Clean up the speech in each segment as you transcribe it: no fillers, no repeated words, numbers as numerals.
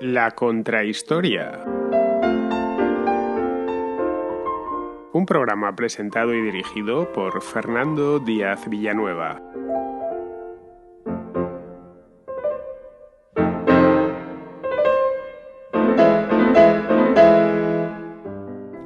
La Contrahistoria. Un programa presentado y dirigido por Fernando Díaz Villanueva.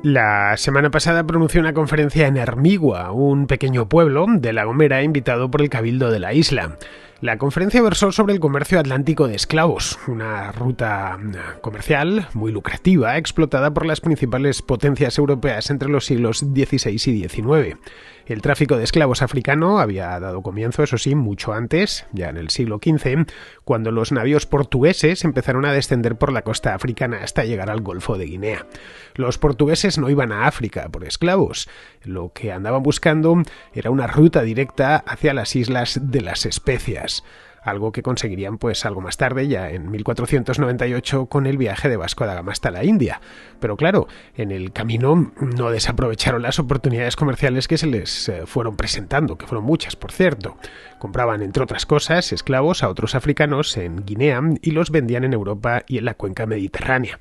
La semana pasada pronunció una conferencia en Hermigua, un pequeño pueblo de La Gomera invitado por el Cabildo de la isla. La conferencia versó sobre el comercio atlántico de esclavos, una ruta comercial muy lucrativa explotada por las principales potencias europeas entre los siglos XVI y XIX. El tráfico de esclavos africano había dado comienzo, eso sí, mucho antes, ya en el siglo XV, cuando los navíos portugueses empezaron a descender por la costa africana hasta llegar al Golfo de Guinea. Los portugueses no iban a África por esclavos, lo que andaban buscando era una ruta directa hacia las Islas de las Especias, algo que conseguirían pues algo más tarde, ya en 1498, con el viaje de Vasco da Gama hasta la India. Pero claro, en el camino no desaprovecharon las oportunidades comerciales que se les fueron presentando, que fueron muchas, por cierto. Compraban, entre otras cosas, esclavos a otros africanos en Guinea y los vendían en Europa y en la cuenca mediterránea.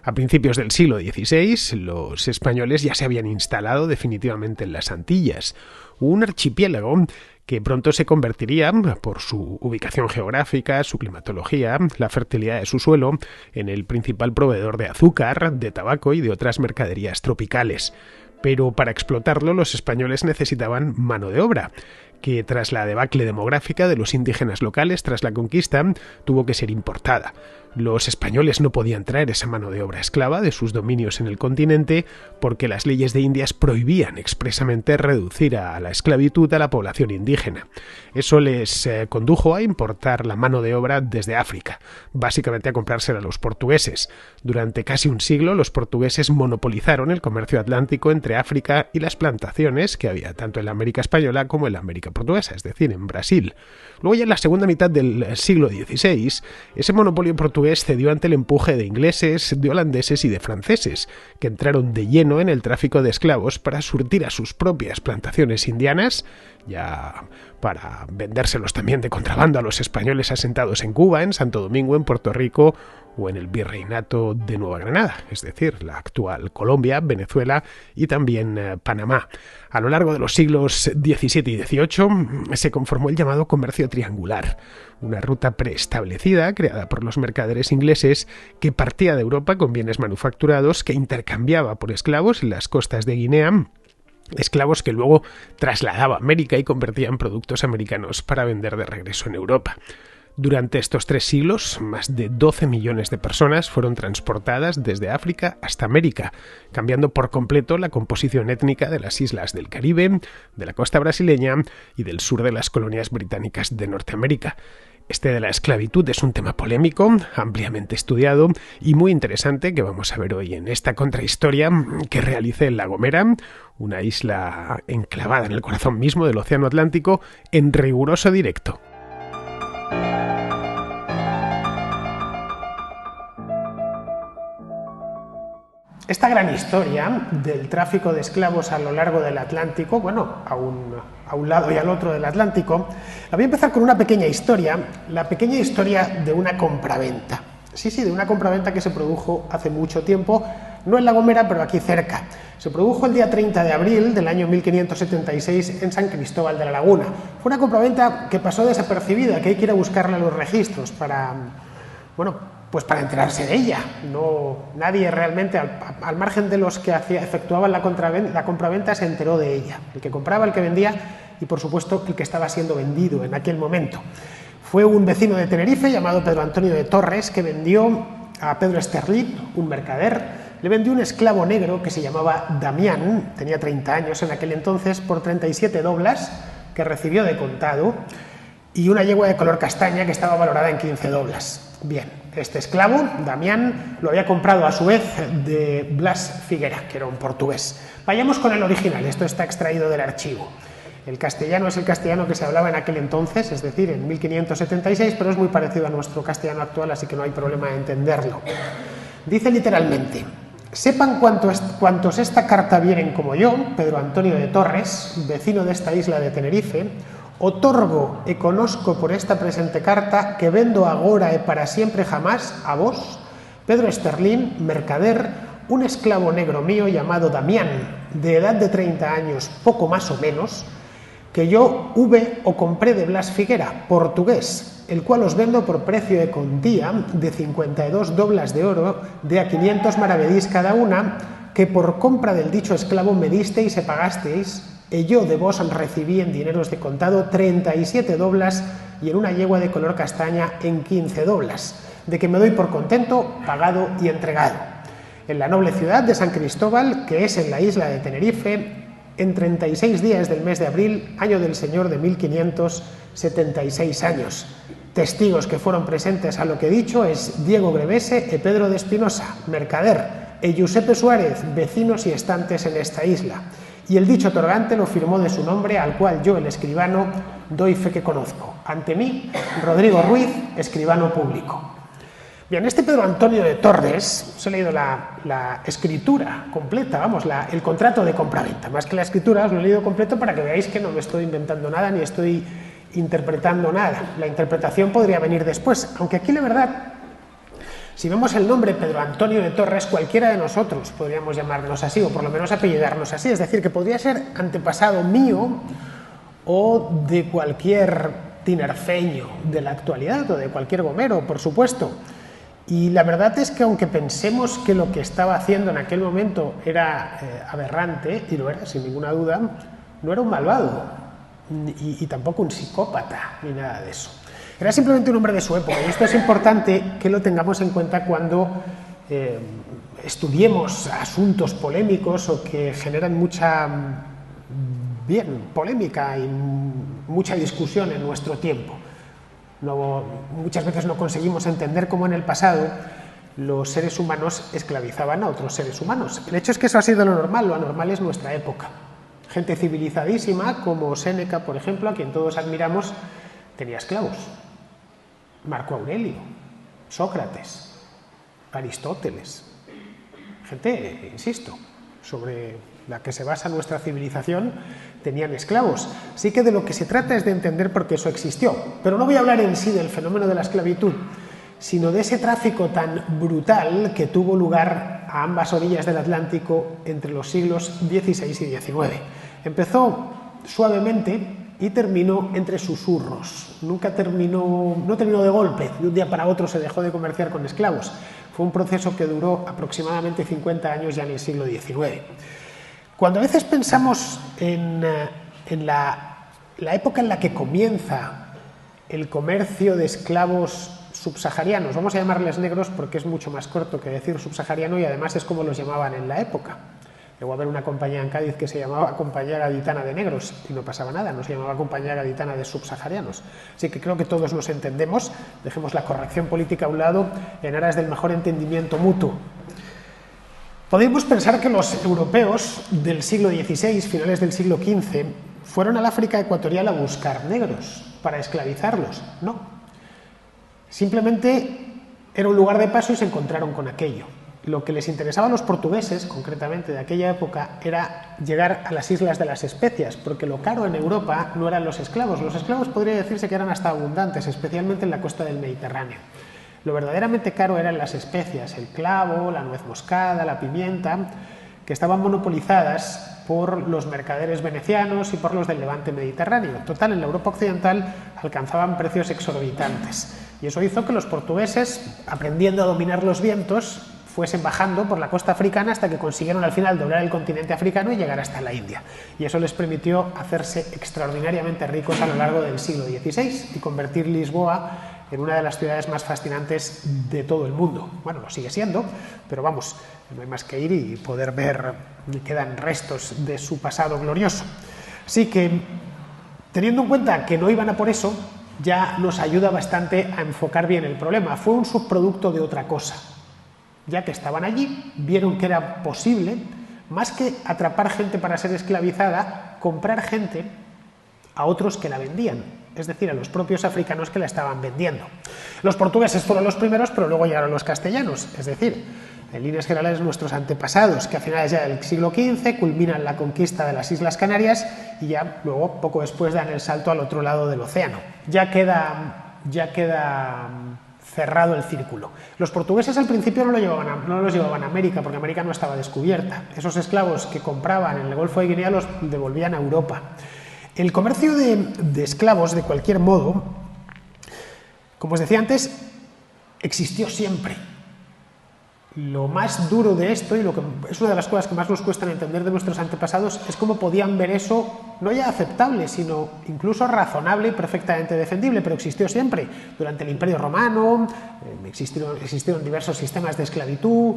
A principios del siglo XVI, los españoles ya se habían instalado definitivamente en las Antillas, un archipiélago que pronto se convertiría, por su ubicación geográfica, su climatología, la fertilidad de su suelo, en el principal proveedor de azúcar, de tabaco y de otras mercaderías tropicales. Pero para explotarlo los españoles necesitaban mano de obra, que tras la debacle demográfica de los indígenas locales tras la conquista tuvo que ser importada. Los españoles no podían traer esa mano de obra esclava de sus dominios en el continente porque las leyes de Indias prohibían expresamente reducir a la esclavitud a la población indígena. Eso les condujo a importar la mano de obra desde África, básicamente a comprársela a los portugueses. Durante casi un siglo los portugueses monopolizaron el comercio atlántico entre África y las plantaciones que había tanto en la América española como en la América portuguesa, es decir, en Brasil. Luego ya en la segunda mitad del siglo XVI, ese monopolio portugués cedió ante el empuje de ingleses, de holandeses y de franceses, que entraron de lleno en el tráfico de esclavos para surtir a sus propias plantaciones indianas, ya para vendérselos también de contrabando a los españoles asentados en Cuba, en Santo Domingo, en Puerto Rico o en el Virreinato de Nueva Granada, es decir, la actual Colombia, Venezuela y también Panamá. A lo largo de los siglos XVII y XVIII se conformó el llamado comercio triangular, una ruta preestablecida creada por los mercaderes ingleses que partía de Europa con bienes manufacturados que intercambiaba por esclavos en las costas de Guinea, esclavos que luego trasladaba a América y convertía en productos americanos para vender de regreso en Europa. Durante estos 3 siglos, más de 12 millones de personas fueron transportadas desde África hasta América, cambiando por completo la composición étnica de las islas del Caribe, de la costa brasileña y del sur de las colonias británicas de Norteamérica. Este de la esclavitud es un tema polémico, ampliamente estudiado y muy interesante que vamos a ver hoy en esta contrahistoria que realicé en La Gomera, una isla enclavada en el corazón mismo del Océano Atlántico, en riguroso directo. Esta gran historia del tráfico de esclavos a lo largo del Atlántico, a un lado y al otro del Atlántico, la voy a empezar con una pequeña historia, la pequeña historia de una compraventa. Sí, de una compraventa que se produjo hace mucho tiempo, no en La Gomera, pero aquí cerca. Se produjo el día 30 de abril del año 1576 en San Cristóbal de la Laguna. Fue una compraventa que pasó desapercibida, que hay que ir a buscarla en los registros para enterarse de ella. Nadie realmente, al margen de los que efectuaban la compraventa, se enteró de ella. El que compraba, el que vendía y, por supuesto, el que estaba siendo vendido en aquel momento. Fue un vecino de Tenerife llamado Pedro Antonio de Torres que vendió a Pedro Esterlit, un mercader, le vendió un esclavo negro que se llamaba Damián, tenía 30 años en aquel entonces, por 37 doblas que recibió de contado, y una yegua de color castaña que estaba valorada en 15 doblas. Bien, este esclavo, Damián, lo había comprado a su vez de Blas Figuera, que era un portugués. Vayamos con el original, esto está extraído del archivo. El castellano es el castellano que se hablaba en aquel entonces, es decir, en 1576, pero es muy parecido a nuestro castellano actual, así que no hay problema en entenderlo. Dice literalmente: sepan cuantos esta carta vienen como yo, Pedro Antonio de Torres, vecino de esta isla de Tenerife, otorgo e conozco por esta presente carta que vendo agora e para siempre jamás a vos, Pedro Esterlín, mercader, un esclavo negro mío llamado Damián, de edad de 30 años, poco más o menos, que yo hube o compré de Blas Figuera, portugués, el cual os vendo por precio de contía de 52 doblas de oro de a 500 maravedís cada una, que por compra del dicho esclavo me disteis y pagasteis, y yo de vos recibí en dineros de contado 37 doblas y en una yegua de color castaña en 15 doblas, de que me doy por contento, pagado y entregado. En la noble ciudad de San Cristóbal, que es en la isla de Tenerife, en 36 días del mes de abril, año del Señor de 1576 años. Testigos que fueron presentes a lo que he dicho es Diego Grevese y Pedro de Espinosa, mercader, y Giuseppe Suárez, vecinos y estantes en esta isla. Y el dicho otorgante lo firmó de su nombre, al cual yo, el escribano, doy fe que conozco. Ante mí, Rodrigo Ruiz, escribano público. Bien, este Pedro Antonio de Torres, os he leído la escritura completa, vamos, el contrato de compraventa. Más que la escritura, os lo he leído completo para que veáis que no me estoy inventando nada ni estoy interpretando nada. La interpretación podría venir después, aunque aquí la verdad, si vemos el nombre Pedro Antonio de Torres, cualquiera de nosotros podríamos llamarnos así, o por lo menos apellidarnos así, es decir, que podría ser antepasado mío o de cualquier tinerfeño de la actualidad o de cualquier gomero, por supuesto. Y la verdad es que aunque pensemos que lo que estaba haciendo en aquel momento era aberrante, y lo era sin ninguna duda, no era un malvado y tampoco un psicópata ni nada de eso. Era simplemente un hombre de su época, y esto es importante que lo tengamos en cuenta cuando estudiemos asuntos polémicos o que generan mucha polémica y mucha discusión en nuestro tiempo. Muchas veces no conseguimos entender cómo en el pasado los seres humanos esclavizaban a otros seres humanos. El hecho es que eso ha sido lo anormal es nuestra época. Gente civilizadísima como Séneca, por ejemplo, a quien todos admiramos, tenía esclavos. Marco Aurelio, Sócrates, Aristóteles, gente, insisto, sobre la que se basa nuestra civilización, tenían esclavos. Así que de lo que se trata es de entender por qué eso existió. Pero no voy a hablar en sí del fenómeno de la esclavitud, sino de ese tráfico tan brutal que tuvo lugar a ambas orillas del Atlántico entre los siglos XVI y XIX. Empezó suavemente y terminó entre susurros. No terminó de golpe, de un día para otro se dejó de comerciar con esclavos. Fue un proceso que duró aproximadamente 50 años ya en el siglo XIX. Cuando a veces pensamos en la época en la que comienza el comercio de esclavos subsaharianos, vamos a llamarles negros porque es mucho más corto que decir subsahariano y además es como los llamaban en la época. Llegó a haber una compañía en Cádiz que se llamaba Compañía Gaditana de Negros y no pasaba nada, no se llamaba Compañía Gaditana de Subsaharianos. Así que creo que todos nos entendemos, dejemos la corrección política a un lado en aras del mejor entendimiento mutuo. Podemos pensar que los europeos del siglo XVI, finales del siglo XV, fueron al África ecuatorial a buscar negros para esclavizarlos. No. Simplemente era un lugar de paso y se encontraron con aquello. Lo que les interesaba a los portugueses, concretamente de aquella época, era llegar a las Islas de las Especias, porque lo caro en Europa no eran los esclavos. Los esclavos podría decirse que eran hasta abundantes, especialmente en la costa del Mediterráneo. Lo verdaderamente caro eran las especias, el clavo, la nuez moscada, la pimienta, que estaban monopolizadas por los mercaderes venecianos y por los del levante mediterráneo. Total, en la Europa occidental alcanzaban precios exorbitantes. Y eso hizo que los portugueses, aprendiendo a dominar los vientos, fuesen bajando por la costa africana hasta que consiguieron al final doblar el continente africano y llegar hasta la India. Y eso les permitió hacerse extraordinariamente ricos a lo largo del siglo XVI y convertir Lisboa en una de las ciudades más fascinantes de todo el mundo. Bueno, lo sigue siendo, pero vamos, no hay más que ir y poder ver, quedan restos de su pasado glorioso. Así que, teniendo en cuenta que no iban a por eso, ya nos ayuda bastante a enfocar bien el problema. Fue un subproducto de otra cosa. Ya que estaban allí, vieron que era posible, más que atrapar gente para ser esclavizada, comprar gente a otros que la vendían, es decir, a los propios africanos que la estaban vendiendo. Los portugueses fueron los primeros, pero luego llegaron los castellanos, es decir, en líneas generales nuestros antepasados, que a finales ya del siglo XV culminan la conquista de las Islas Canarias y ya luego, poco después, dan el salto al otro lado del océano. Ya queda cerrado el círculo. Los portugueses al principio no los llevaban a América, porque América no estaba descubierta. Esos esclavos que compraban en el Golfo de Guinea los devolvían a Europa. El comercio de esclavos, de cualquier modo, como os decía antes, existió siempre. Lo más duro de esto, y lo que es una de las cosas que más nos cuesta entender de nuestros antepasados, es cómo podían ver eso no ya aceptable, sino incluso razonable y perfectamente defendible, pero existió siempre. Durante el Imperio Romano existieron diversos sistemas de esclavitud,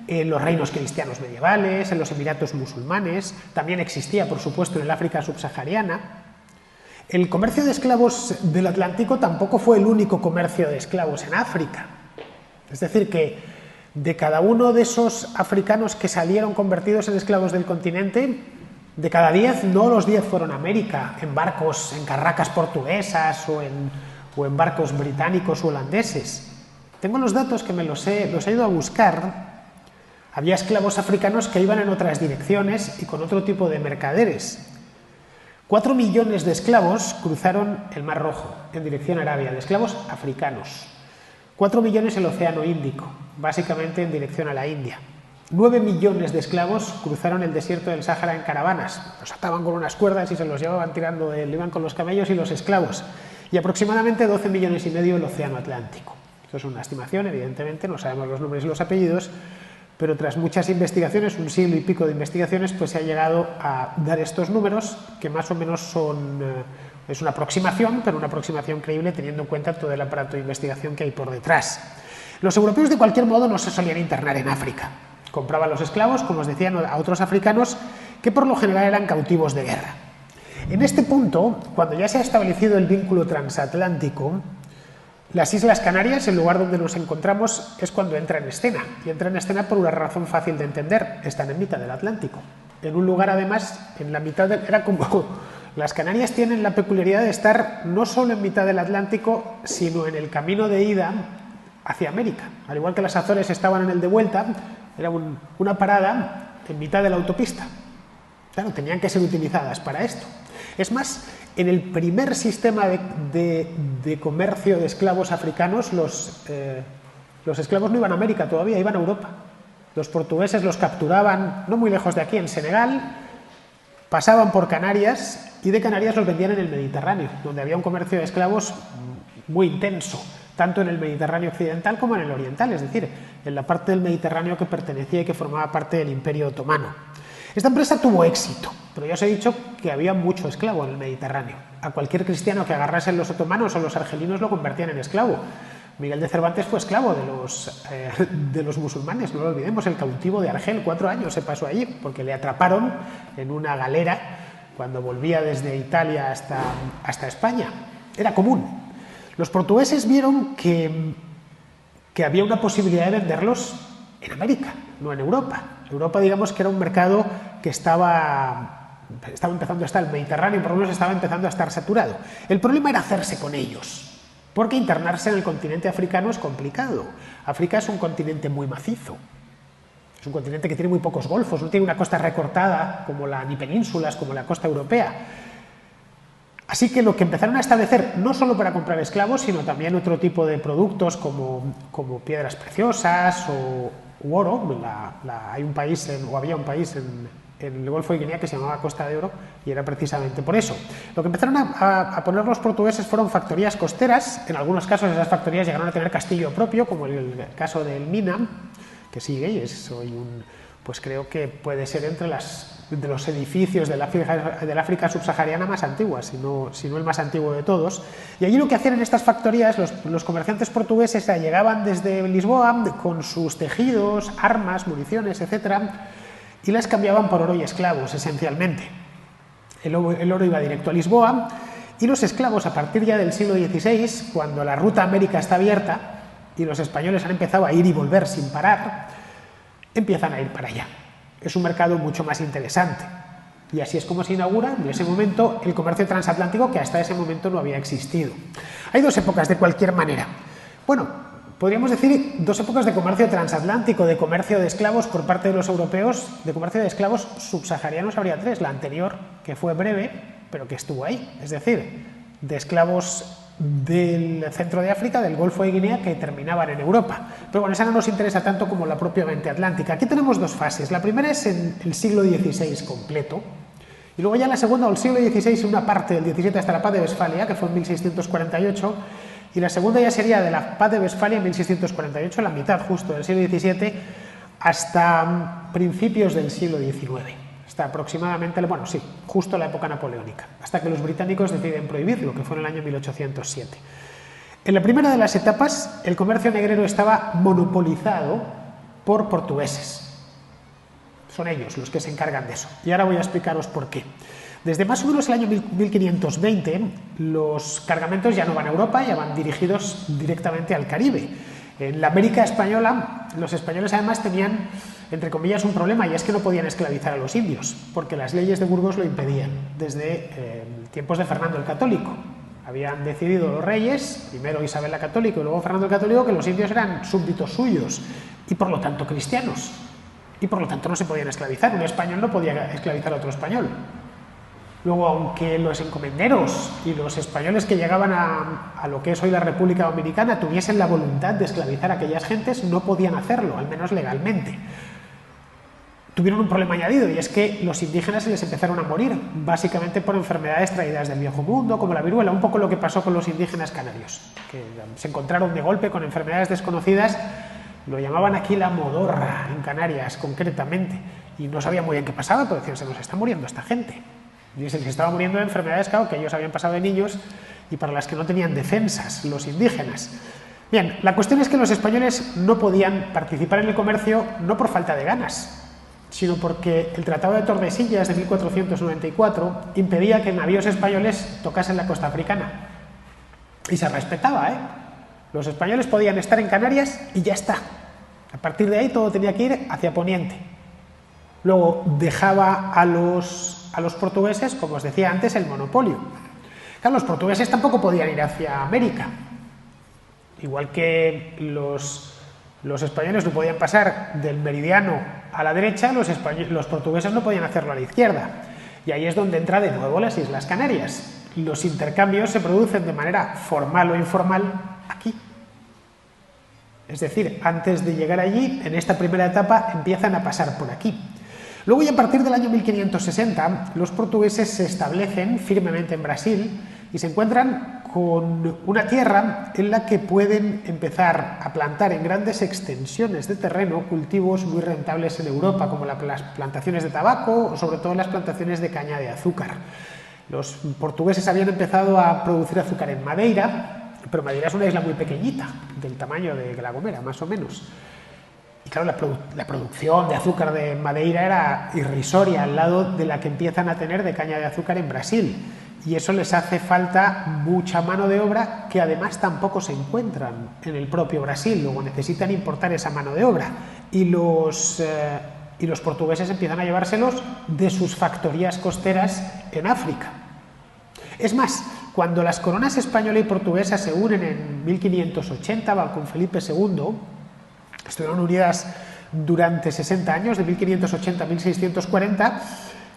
en los reinos cristianos medievales, en los Emiratos musulmanes, también existía, por supuesto, en el África subsahariana. El comercio de esclavos del Atlántico tampoco fue el único comercio de esclavos en África. Es decir, que de cada uno de esos africanos que salieron convertidos en esclavos del continente, de cada 10, no los 10 fueron a América, en barcos, en carracas portuguesas o en barcos británicos o holandeses. Tengo los datos que los he ido a buscar. Había esclavos africanos que iban en otras direcciones y con otro tipo de mercaderes. 4 millones de esclavos cruzaron el Mar Rojo en dirección a Arabia, de esclavos africanos. 4 millones el Océano Índico, básicamente en dirección a la India. 9 millones de esclavos cruzaron el desierto del Sáhara en caravanas. Los ataban con unas cuerdas y se los llevaban tirando, iban con los camellos y los esclavos. Y aproximadamente 12 millones y medio el Océano Atlántico. Eso es una estimación, evidentemente, no sabemos los nombres y los apellidos, pero tras muchas investigaciones, un siglo y pico de investigaciones, pues se ha llegado a dar estos números, que más o menos es una aproximación, pero una aproximación creíble teniendo en cuenta todo el aparato de investigación que hay por detrás. Los europeos, de cualquier modo, no se solían internar en África. Compraban los esclavos, como os decía, a otros africanos que por lo general eran cautivos de guerra. En este punto, cuando ya se ha establecido el vínculo transatlántico, las Islas Canarias, el lugar donde nos encontramos, es cuando entra en escena. Y entra en escena por una razón fácil de entender: están en mitad del Atlántico. En un lugar, además, en la mitad era como... Las Canarias tienen la peculiaridad de estar no solo en mitad del Atlántico, sino en el camino de ida hacia América. Al igual que las Azores estaban en el de vuelta, era una parada en mitad de la autopista. Claro, tenían que ser utilizadas para esto. Es más, en el primer sistema de comercio de esclavos africanos, los esclavos no iban a América todavía, iban a Europa. Los portugueses los capturaban no muy lejos de aquí, en Senegal, pasaban por Canarias y de Canarias los vendían en el Mediterráneo, donde había un comercio de esclavos muy intenso, tanto en el Mediterráneo occidental como en el oriental, es decir, en la parte del Mediterráneo que pertenecía y que formaba parte del Imperio Otomano. Esta empresa tuvo éxito, pero ya os he dicho que había mucho esclavo en el Mediterráneo. A cualquier cristiano que agarrasen los otomanos o los argelinos lo convertían en esclavo. Miguel de Cervantes fue esclavo de los musulmanes, no lo olvidemos, el cautivo de Argel, 4 años se pasó allí, porque le atraparon en una galera cuando volvía desde Italia hasta España. Era común. Los portugueses vieron que había una posibilidad de venderlos en América, no en Europa. Europa, digamos que era un mercado que estaba empezando a estar, el Mediterráneo por lo menos estaba empezando a estar saturado. El problema era hacerse con ellos, porque internarse en el continente africano es complicado. África es un continente muy macizo. Es un continente que tiene muy pocos golfos, no tiene una costa recortada ni penínsulas como la costa europea. Así que lo que empezaron a establecer, no solo para comprar esclavos, sino también otro tipo de productos como piedras preciosas u oro. Había un país en el Golfo de Guinea que se llamaba Costa de Oro y era precisamente por eso. Lo que empezaron a poner los portugueses fueron factorías costeras. En algunos casos esas factorías llegaron a tener castillo propio, como el caso del Mina, que sigue y es hoy pues creo que puede ser entre los edificios del África subsahariana más antiguas, si no el más antiguo de todos. Y allí lo que hacían en estas factorías, los comerciantes portugueses llegaban desde Lisboa con sus tejidos, armas, municiones, etcétera, y las cambiaban por oro y esclavos, esencialmente. El oro iba directo a Lisboa, y los esclavos, a partir ya del siglo XVI, cuando la ruta a América está abierta y los españoles han empezado a ir y volver sin parar, empiezan a ir para allá. Es un mercado mucho más interesante. Y así es como se inaugura, en ese momento, el comercio transatlántico, que hasta ese momento no había existido. Hay dos épocas, de cualquier manera. Bueno, podríamos decir dos épocas de comercio transatlántico, de comercio de esclavos por parte de los europeos. De comercio de esclavos subsaharianos habría 3. La anterior, que fue breve, pero que estuvo ahí. Es decir, de esclavos del centro de África, del Golfo de Guinea, que terminaban en Europa. Pero bueno, esa no nos interesa tanto como la propiamente atlántica. Aquí tenemos dos fases. La primera es en el siglo XVI completo, y luego ya la segunda, o el siglo XVI, una parte del XVII hasta la Paz de Westfalia, que fue en 1648, y la segunda ya sería de la Paz de Westfalia en 1648, la mitad justo del siglo XVII, hasta principios del siglo XIX. Hasta aproximadamente, bueno, sí, justo la época napoleónica, hasta que los británicos deciden prohibirlo, que fue en el año 1807. En la primera de las etapas, el comercio negrero estaba monopolizado por portugueses. Son ellos los que se encargan de eso. Y ahora voy a explicaros por qué. Desde más o menos el año 1520, los cargamentos ya no van a Europa, ya van dirigidos directamente al Caribe. En la América española, los españoles además tenían, entre comillas, un problema, y es que no podían esclavizar a los indios, porque las leyes de Burgos lo impedían, desde tiempos de Fernando el Católico. Habían decidido los reyes, primero Isabel la Católica y luego Fernando el Católico, que los indios eran súbditos suyos y por lo tanto cristianos, y por lo tanto no se podían esclavizar. Un español no podía esclavizar a otro español. Luego, aunque los encomenderos y los españoles que llegaban a lo que es hoy la República Dominicana tuviesen la voluntad de esclavizar a aquellas gentes, no podían hacerlo, al menos legalmente. Tuvieron un problema añadido, y es que los indígenas se les empezaron a morir, básicamente por enfermedades traídas del Viejo Mundo, como la viruela, un poco lo que pasó con los indígenas canarios, que se encontraron de golpe con enfermedades desconocidas. Lo llamaban aquí la modorra, en Canarias concretamente, y no sabían muy bien qué pasaba, pero decían, se nos está muriendo esta gente. Y se les estaba muriendo de enfermedades, claro, que ellos habían pasado de niños y para las que no tenían defensas, los indígenas. Bien, la cuestión es que los españoles no podían participar en el comercio no por falta de ganas, sino porque el Tratado de Tordesillas de 1494 impedía que navíos españoles tocasen la costa africana. Y se respetaba, ¿eh? Los españoles podían estar en Canarias y ya está. A partir de ahí todo tenía que ir hacia Poniente. Luego dejaba a los portugueses, como os decía antes, el monopolio. Claro, los portugueses tampoco podían ir hacia América. Igual que los españoles no podían pasar del meridiano a la derecha, los portugueses no podían hacerlo a la izquierda. Y ahí es donde entra de nuevo las Islas Canarias. Los intercambios se producen de manera formal o informal aquí. Es decir, antes de llegar allí, en esta primera etapa, empiezan a pasar por aquí. Luego, y a partir del año 1560, los portugueses se establecen firmemente en Brasil y se encuentran con una tierra en la que pueden empezar a plantar en grandes extensiones de terreno cultivos muy rentables en Europa, como las plantaciones de tabaco o sobre todo las plantaciones de caña de azúcar. Los portugueses habían empezado a producir azúcar en Madeira, pero Madeira es una isla muy pequeñita, del tamaño de La Gomera, más o menos. Y claro, la producción de azúcar de Madeira era irrisoria al lado de la que empiezan a tener de caña de azúcar en Brasil. Y eso les hace falta mucha mano de obra que además tampoco se encuentran en el propio Brasil. Luego necesitan importar esa mano de obra. Y los portugueses empiezan a llevárselos de sus factorías costeras en África. Es más, cuando las coronas española y portuguesa se unen en 1580 con Felipe II, estuvieron unidas durante 60 años, de 1580 a 1640,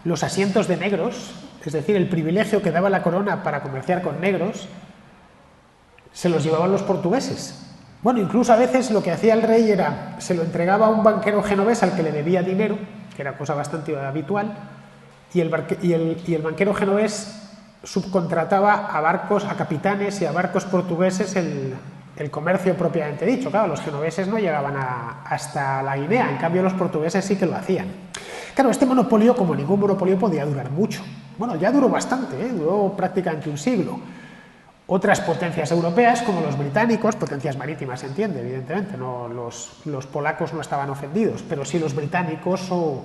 los asientos de negros, es decir, el privilegio que daba la corona para comerciar con negros, se los llevaban los portugueses. Bueno, incluso a veces lo que hacía el rey era, se lo entregaba a un banquero genovés al que le debía dinero, que era cosa bastante habitual, y el banquero genovés subcontrataba a barcos, a capitanes y a barcos portugueses el comercio propiamente dicho. Claro, los genoveses no llegaban hasta la Guinea, en cambio los portugueses sí que lo hacían. Claro, este monopolio, como ningún monopolio, podía durar mucho. Bueno, ya duró bastante, duró prácticamente un siglo. Otras potencias europeas, como los británicos, potencias marítimas, se entiende, evidentemente, no, los polacos no estaban ofendidos, pero sí los británicos o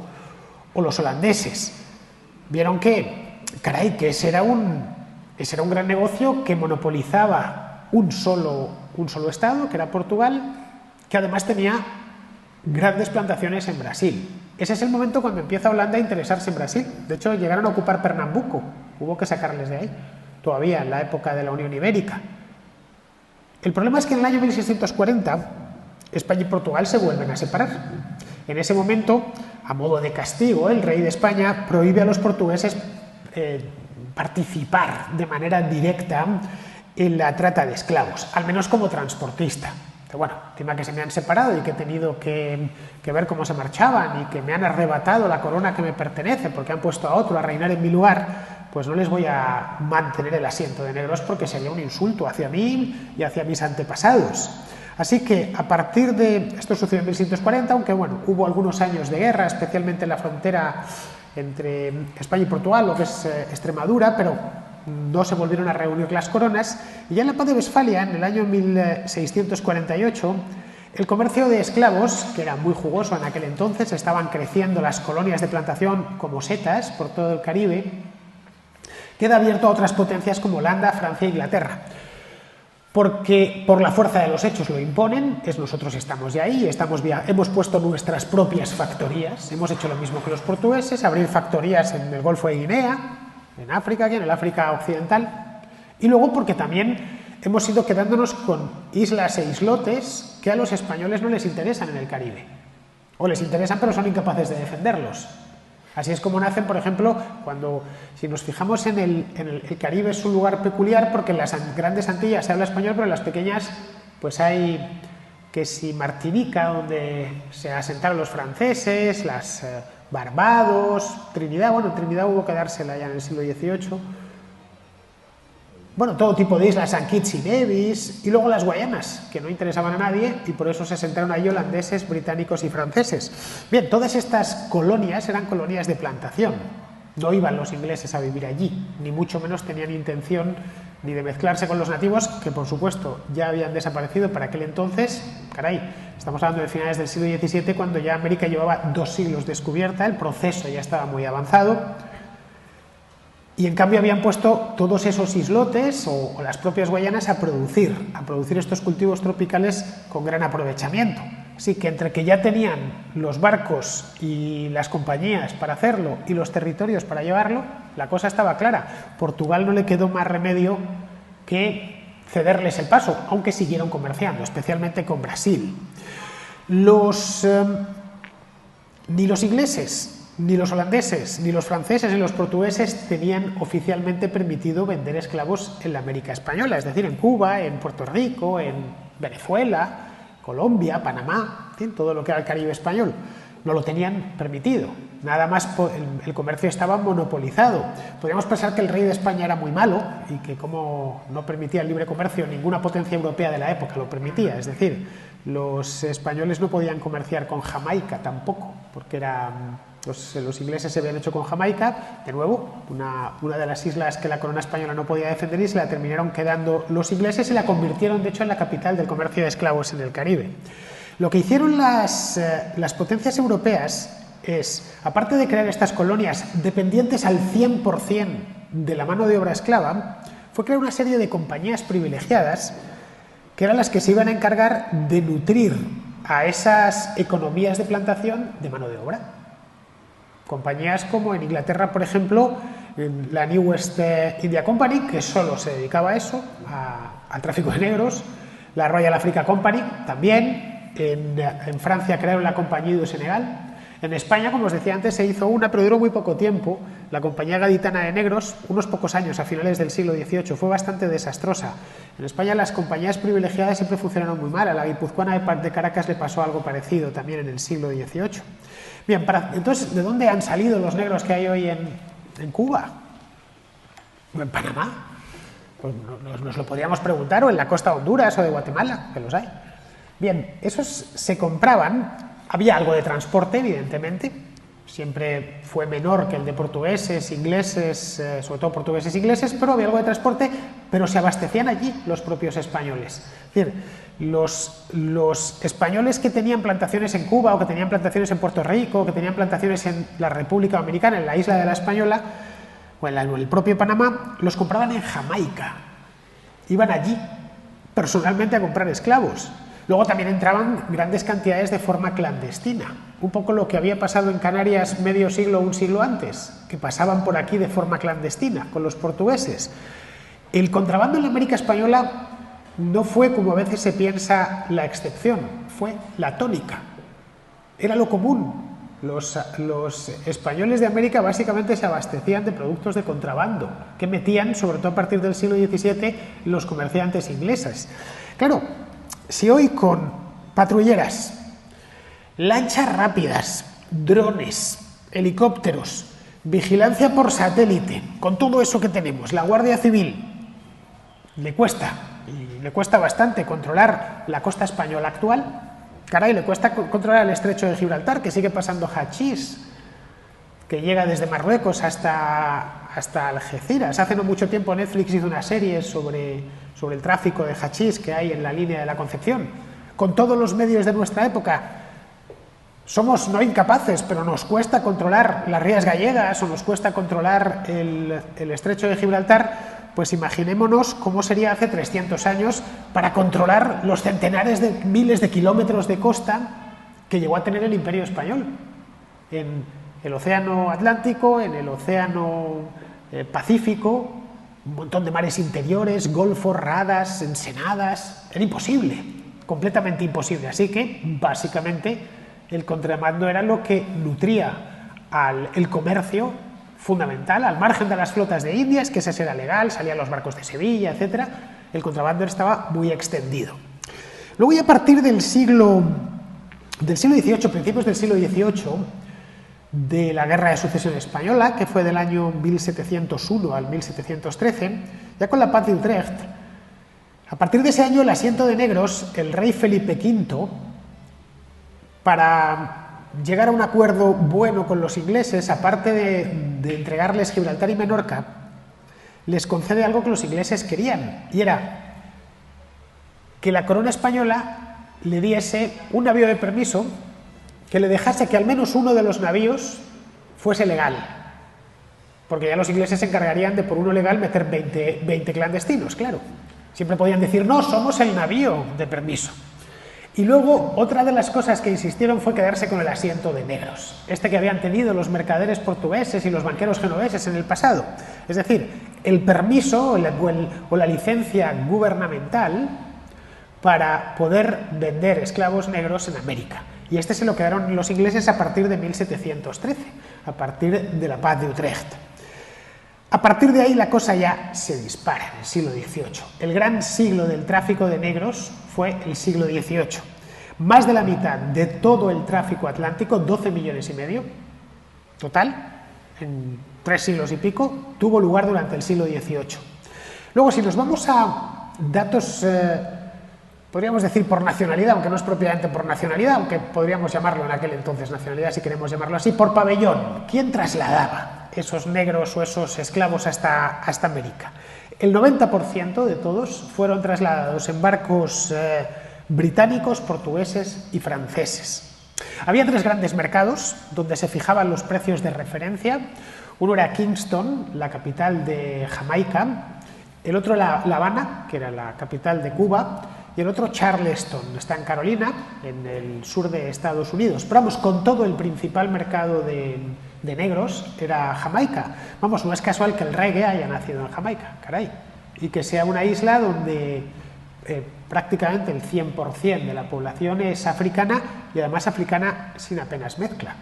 los holandeses, vieron que, caray, que ese era un gran negocio que monopolizaba un solo estado, que era Portugal, que además tenía grandes plantaciones en Brasil. Ese es el momento cuando empieza Holanda a interesarse en Brasil. De hecho, llegaron a ocupar Pernambuco, hubo que sacarles de ahí, todavía en la época de la Unión Ibérica. El problema es que en el año 1640 España y Portugal se vuelven a separar. En ese momento, a modo de castigo, el rey de España prohíbe a los portugueses participar de manera directa en la trata de esclavos, al menos como transportista. Pero bueno, encima que se me han separado y que he tenido que ver cómo se marchaban y que me han arrebatado la corona que me pertenece porque han puesto a otro a reinar en mi lugar, pues no les voy a mantener el asiento de negros porque sería un insulto hacia mí y hacia mis antepasados. Así que a partir de... Esto sucedió en 1640, aunque bueno, hubo algunos años de guerra, especialmente en la frontera entre España y Portugal, lo que es Extremadura, pero no se volvieron a reunir las coronas, y ya en la paz de Westfalia, en el año 1648, el comercio de esclavos, que era muy jugoso en aquel entonces, estaban creciendo las colonias de plantación como setas por todo el Caribe, queda abierto a otras potencias como Holanda, Francia e Inglaterra. Porque por la fuerza de los hechos lo imponen, nosotros estamos ya ahí, hemos puesto nuestras propias factorías, hemos hecho lo mismo que los portugueses, abrir factorías en el Golfo de Guinea, en África, aquí en el África Occidental, y luego porque también hemos ido quedándonos con islas e islotes que a los españoles no les interesan en el Caribe, o les interesan pero son incapaces de defenderlos. Así es como nacen, por ejemplo, si nos fijamos en el Caribe es un lugar peculiar porque en las grandes Antillas se habla español, pero en las pequeñas pues hay que si Martinica, donde se asentaron los franceses, las Barbados, Trinidad, bueno, en Trinidad hubo que dársela ya en el siglo XVIII, bueno, todo tipo de islas, San Kitts y Nevis, y luego las Guayanas, que no interesaban a nadie, y por eso se asentaron ahí holandeses, británicos y franceses. Bien, todas estas colonias eran colonias de plantación, no iban los ingleses a vivir allí, ni mucho menos tenían intención ni de mezclarse con los nativos, que por supuesto ya habían desaparecido para aquel entonces. Caray, estamos hablando de finales del siglo XVII, cuando ya América llevaba 2 siglos descubierta, el proceso ya estaba muy avanzado, y en cambio habían puesto todos esos islotes o las propias Guayanas a producir estos cultivos tropicales con gran aprovechamiento. Así que entre que ya tenían los barcos y las compañías para hacerlo y los territorios para llevarlo, la cosa estaba clara. Portugal no le quedó más remedio que cederles el paso, aunque siguieron comerciando, especialmente con Brasil. Ni los ingleses, ni los holandeses, ni los franceses, ni los portugueses tenían oficialmente permitido vender esclavos en la América española, es decir, en Cuba, en Puerto Rico, en Venezuela, Colombia, Panamá, en fin, todo lo que era el Caribe español. No lo tenían permitido, nada más el comercio estaba monopolizado. Podríamos pensar que el rey de España era muy malo y que como no permitía el libre comercio, ninguna potencia europea de la época lo permitía, es decir, los españoles no podían comerciar con Jamaica tampoco, porque los ingleses se habían hecho con Jamaica, de nuevo, una de las islas que la corona española no podía defender y se la terminaron quedando los ingleses y la convirtieron, de hecho, en la capital del comercio de esclavos en el Caribe. Lo que hicieron las potencias europeas es, aparte de crear estas colonias dependientes al 100% de la mano de obra esclava, fue crear una serie de compañías privilegiadas que eran las que se iban a encargar de nutrir a esas economías de plantación de mano de obra. Compañías como en Inglaterra, por ejemplo, en la New West India Company, que solo se dedicaba a eso, al tráfico de negros, la Royal Africa Company también, en Francia crearon la Compagnie du Senegal, en España, como os decía antes, se hizo una, pero duró muy poco tiempo, la Compañía Gaditana de Negros, unos pocos años a finales del siglo XVIII, fue bastante desastrosa. En España las compañías privilegiadas siempre funcionaron muy mal, a la guipuzcoana de Caracas le pasó algo parecido también en el siglo XVIII. Bien, entonces, ¿de dónde han salido los negros que hay hoy en Cuba? ¿O en Panamá? Pues nos lo podríamos preguntar, o en la costa de Honduras o de Guatemala, que los hay. Bien, esos se compraban, había algo de transporte, evidentemente, siempre fue menor que el de portugueses, ingleses, sobre todo portugueses e ingleses, pero había algo de transporte, pero se abastecían allí los propios españoles. Es decir, los españoles que tenían plantaciones en Cuba o que tenían plantaciones en Puerto Rico o que tenían plantaciones en la República Dominicana, en la isla de la Española o en el propio Panamá, los compraban en Jamaica. Iban allí personalmente a comprar esclavos. Luego también entraban grandes cantidades de forma clandestina, un poco lo que había pasado en Canarias medio siglo o un siglo antes, que pasaban por aquí de forma clandestina con los portugueses. El contrabando en la América Española no fue, como a veces se piensa, la excepción, fue la tónica. Era lo común. los españoles de América básicamente se abastecían de productos de contrabando que metían, sobre todo a partir del siglo XVII, los comerciantes ingleses. Claro, si hoy con patrulleras, lanchas rápidas, drones, helicópteros, vigilancia por satélite, con todo eso que tenemos, la Guardia Civil, le cuesta bastante controlar la costa española actual. Caray, le cuesta controlar el estrecho de Gibraltar, que sigue pasando hachís, que llega desde Marruecos hasta Algeciras. Hace no mucho tiempo Netflix hizo una serie sobre el tráfico de hachís que hay en la línea de la Concepción. Con todos los medios de nuestra época, somos no incapaces, pero nos cuesta controlar las Rías Gallegas o nos cuesta controlar el estrecho de Gibraltar. Pues imaginémonos cómo sería hace 300 años para controlar los centenares de miles de kilómetros de costa que llegó a tener el Imperio Español en el Océano Atlántico, en el Océano Pacífico, un montón de mares interiores, golfos, radas, ensenadas. Era imposible, completamente imposible. Así que, básicamente, el contrabando era lo que nutría el comercio fundamental, al margen de las flotas de Indias, que ese era legal, salían los barcos de Sevilla, etc. El contrabando estaba muy extendido. Luego, ya a partir del siglo XVIII, principios del siglo XVIII, de la Guerra de Sucesión Española, que fue del año 1701 al 1713, ya con la paz de Utrecht, a partir de ese año el asiento de negros, el rey Felipe V, para llegar a un acuerdo bueno con los ingleses, aparte de entregarles Gibraltar y Menorca, les concede algo que los ingleses querían, y era que la corona española le diese un navío de permiso que le dejase que al menos uno de los navíos fuese legal, porque ya los ingleses se encargarían de por uno legal meter 20 clandestinos, claro. Siempre podían decir, no, somos el navío de permiso. Y luego, otra de las cosas que insistieron fue quedarse con el asiento de negros, este que habían tenido los mercaderes portugueses y los banqueros genoveses en el pasado. Es decir, el permiso o la licencia gubernamental para poder vender esclavos negros en América. Y este se lo quedaron los ingleses a partir de 1713, a partir de la paz de Utrecht. A partir de ahí la cosa ya se dispara en el siglo XVIII. El gran siglo del tráfico de negros fue el siglo XVIII. Más de la mitad de todo el tráfico atlántico, 12 millones y medio, total, en 3 siglos y pico, tuvo lugar durante el siglo XVIII. Luego, si nos vamos a datos, podríamos decir por nacionalidad, aunque no es propiamente por nacionalidad, aunque podríamos llamarlo en aquel entonces nacionalidad, si queremos llamarlo así, por pabellón. ¿Quién trasladaba esos negros o esos esclavos hasta América? El 90% de todos fueron trasladados en barcos británicos, portugueses y franceses. Había 3 grandes mercados donde se fijaban los precios de referencia. Uno era Kingston, la capital de Jamaica, el otro La Habana, que era la capital de Cuba, y el otro Charleston, está en Carolina, en el sur de Estados Unidos. Pero vamos, con todo, el principal mercado de negros era Jamaica. Vamos, no es casual que el reggae haya nacido en Jamaica, caray, y que sea una isla donde prácticamente el 100% de la población es africana, y además africana sin apenas mezcla,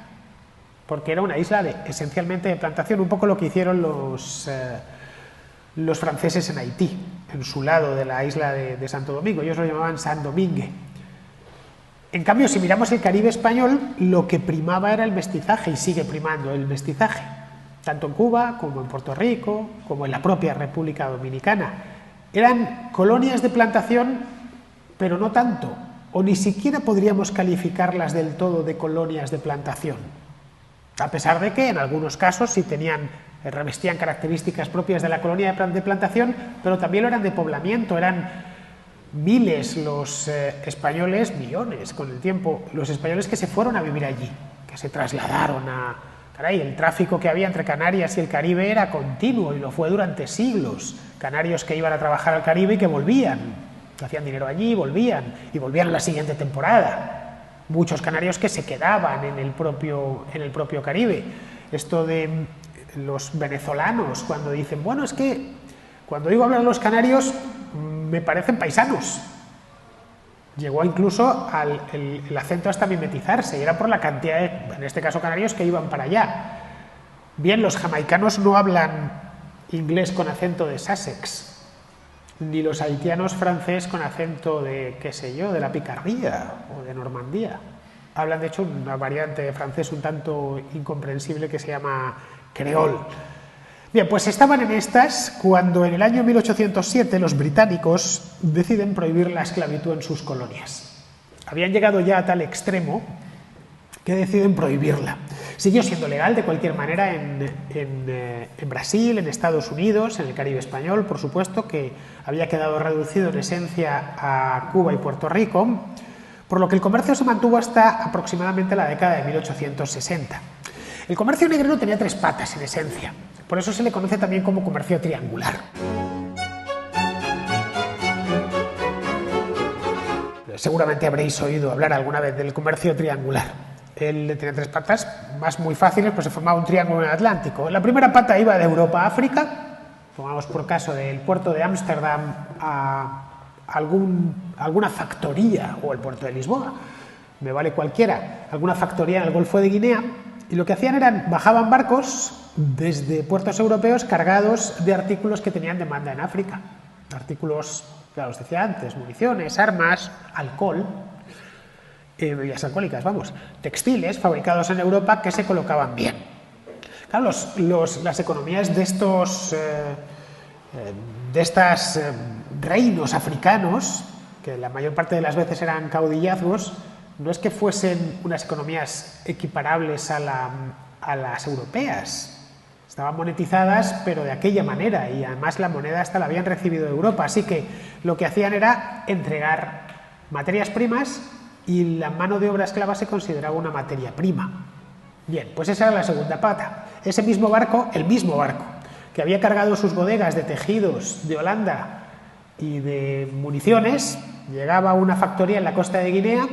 porque era una isla esencialmente de plantación, un poco lo que hicieron los franceses en Haití, en su lado de la isla de Santo Domingo. Ellos lo llamaban San Domingue. En cambio, si miramos el Caribe español, lo que primaba era el mestizaje, y sigue primando el mestizaje, tanto en Cuba como en Puerto Rico, como en la propia República Dominicana. Eran colonias de plantación, pero no tanto, o ni siquiera podríamos calificarlas del todo de colonias de plantación, a pesar de que en algunos casos sí revestían características propias de la colonia de plantación, pero también lo eran de poblamiento. Eran miles los españoles, millones con el tiempo, los españoles que se fueron a vivir allí, que se trasladaron a... Caray, el tráfico que había entre Canarias y el Caribe era continuo, y lo fue durante siglos. Canarios que iban a trabajar al Caribe y que volvían, hacían dinero allí, y volvían la siguiente temporada. Muchos canarios que se quedaban en el propio Caribe. Esto de los venezolanos, cuando dicen, bueno, es que cuando digo hablar de los canarios me parecen paisanos. Llegó incluso el acento hasta mimetizarse, y era por la cantidad de, en este caso canarios, que iban para allá. Bien, los jamaicanos no hablan inglés con acento de Sussex, ni los haitianos francés con acento de, qué sé yo, de la Picardía o de Normandía. Hablan, de hecho, una variante de francés un tanto incomprensible que se llama creol. Bien, pues estaban en estas cuando en el año 1807 los británicos deciden prohibir la esclavitud en sus colonias. Habían llegado ya a tal extremo que deciden prohibirla. Siguió siendo legal de cualquier manera en Brasil, en Estados Unidos, en el Caribe español, por supuesto, que había quedado reducido en esencia a Cuba y Puerto Rico, por lo que el comercio se mantuvo hasta aproximadamente la década de 1860. El comercio negrero tenía tres patas en esencia, por eso se le conoce también como comercio triangular. Seguramente habréis oído hablar alguna vez del comercio triangular. Él tenía tres patas, más muy fáciles, pues se formaba un triángulo en el Atlántico. La primera pata iba de Europa a África, pongamos por caso del puerto de Ámsterdam a alguna factoría, o el puerto de Lisboa, me vale cualquiera, alguna factoría en el Golfo de Guinea, y lo que hacían era, bajaban barcos desde puertos europeos cargados de artículos que tenían demanda en África. Artículos, ya os decía antes, municiones, armas, alcohol, bebidas alcohólicas, vamos, textiles fabricados en Europa que se colocaban bien. Claro, las economías de estos reinos africanos, que la mayor parte de las veces eran caudillazgos, no es que fuesen unas economías equiparables a las europeas. Estaban monetizadas, pero de aquella manera, y además la moneda hasta la habían recibido de Europa, así que lo que hacían era entregar materias primas y la mano de obra esclava se consideraba una materia prima. Bien, pues esa era la segunda pata. Ese mismo barco, el mismo barco, que había cargado sus bodegas de tejidos de Holanda y de municiones, llegaba a una factoría en la costa de Guinea,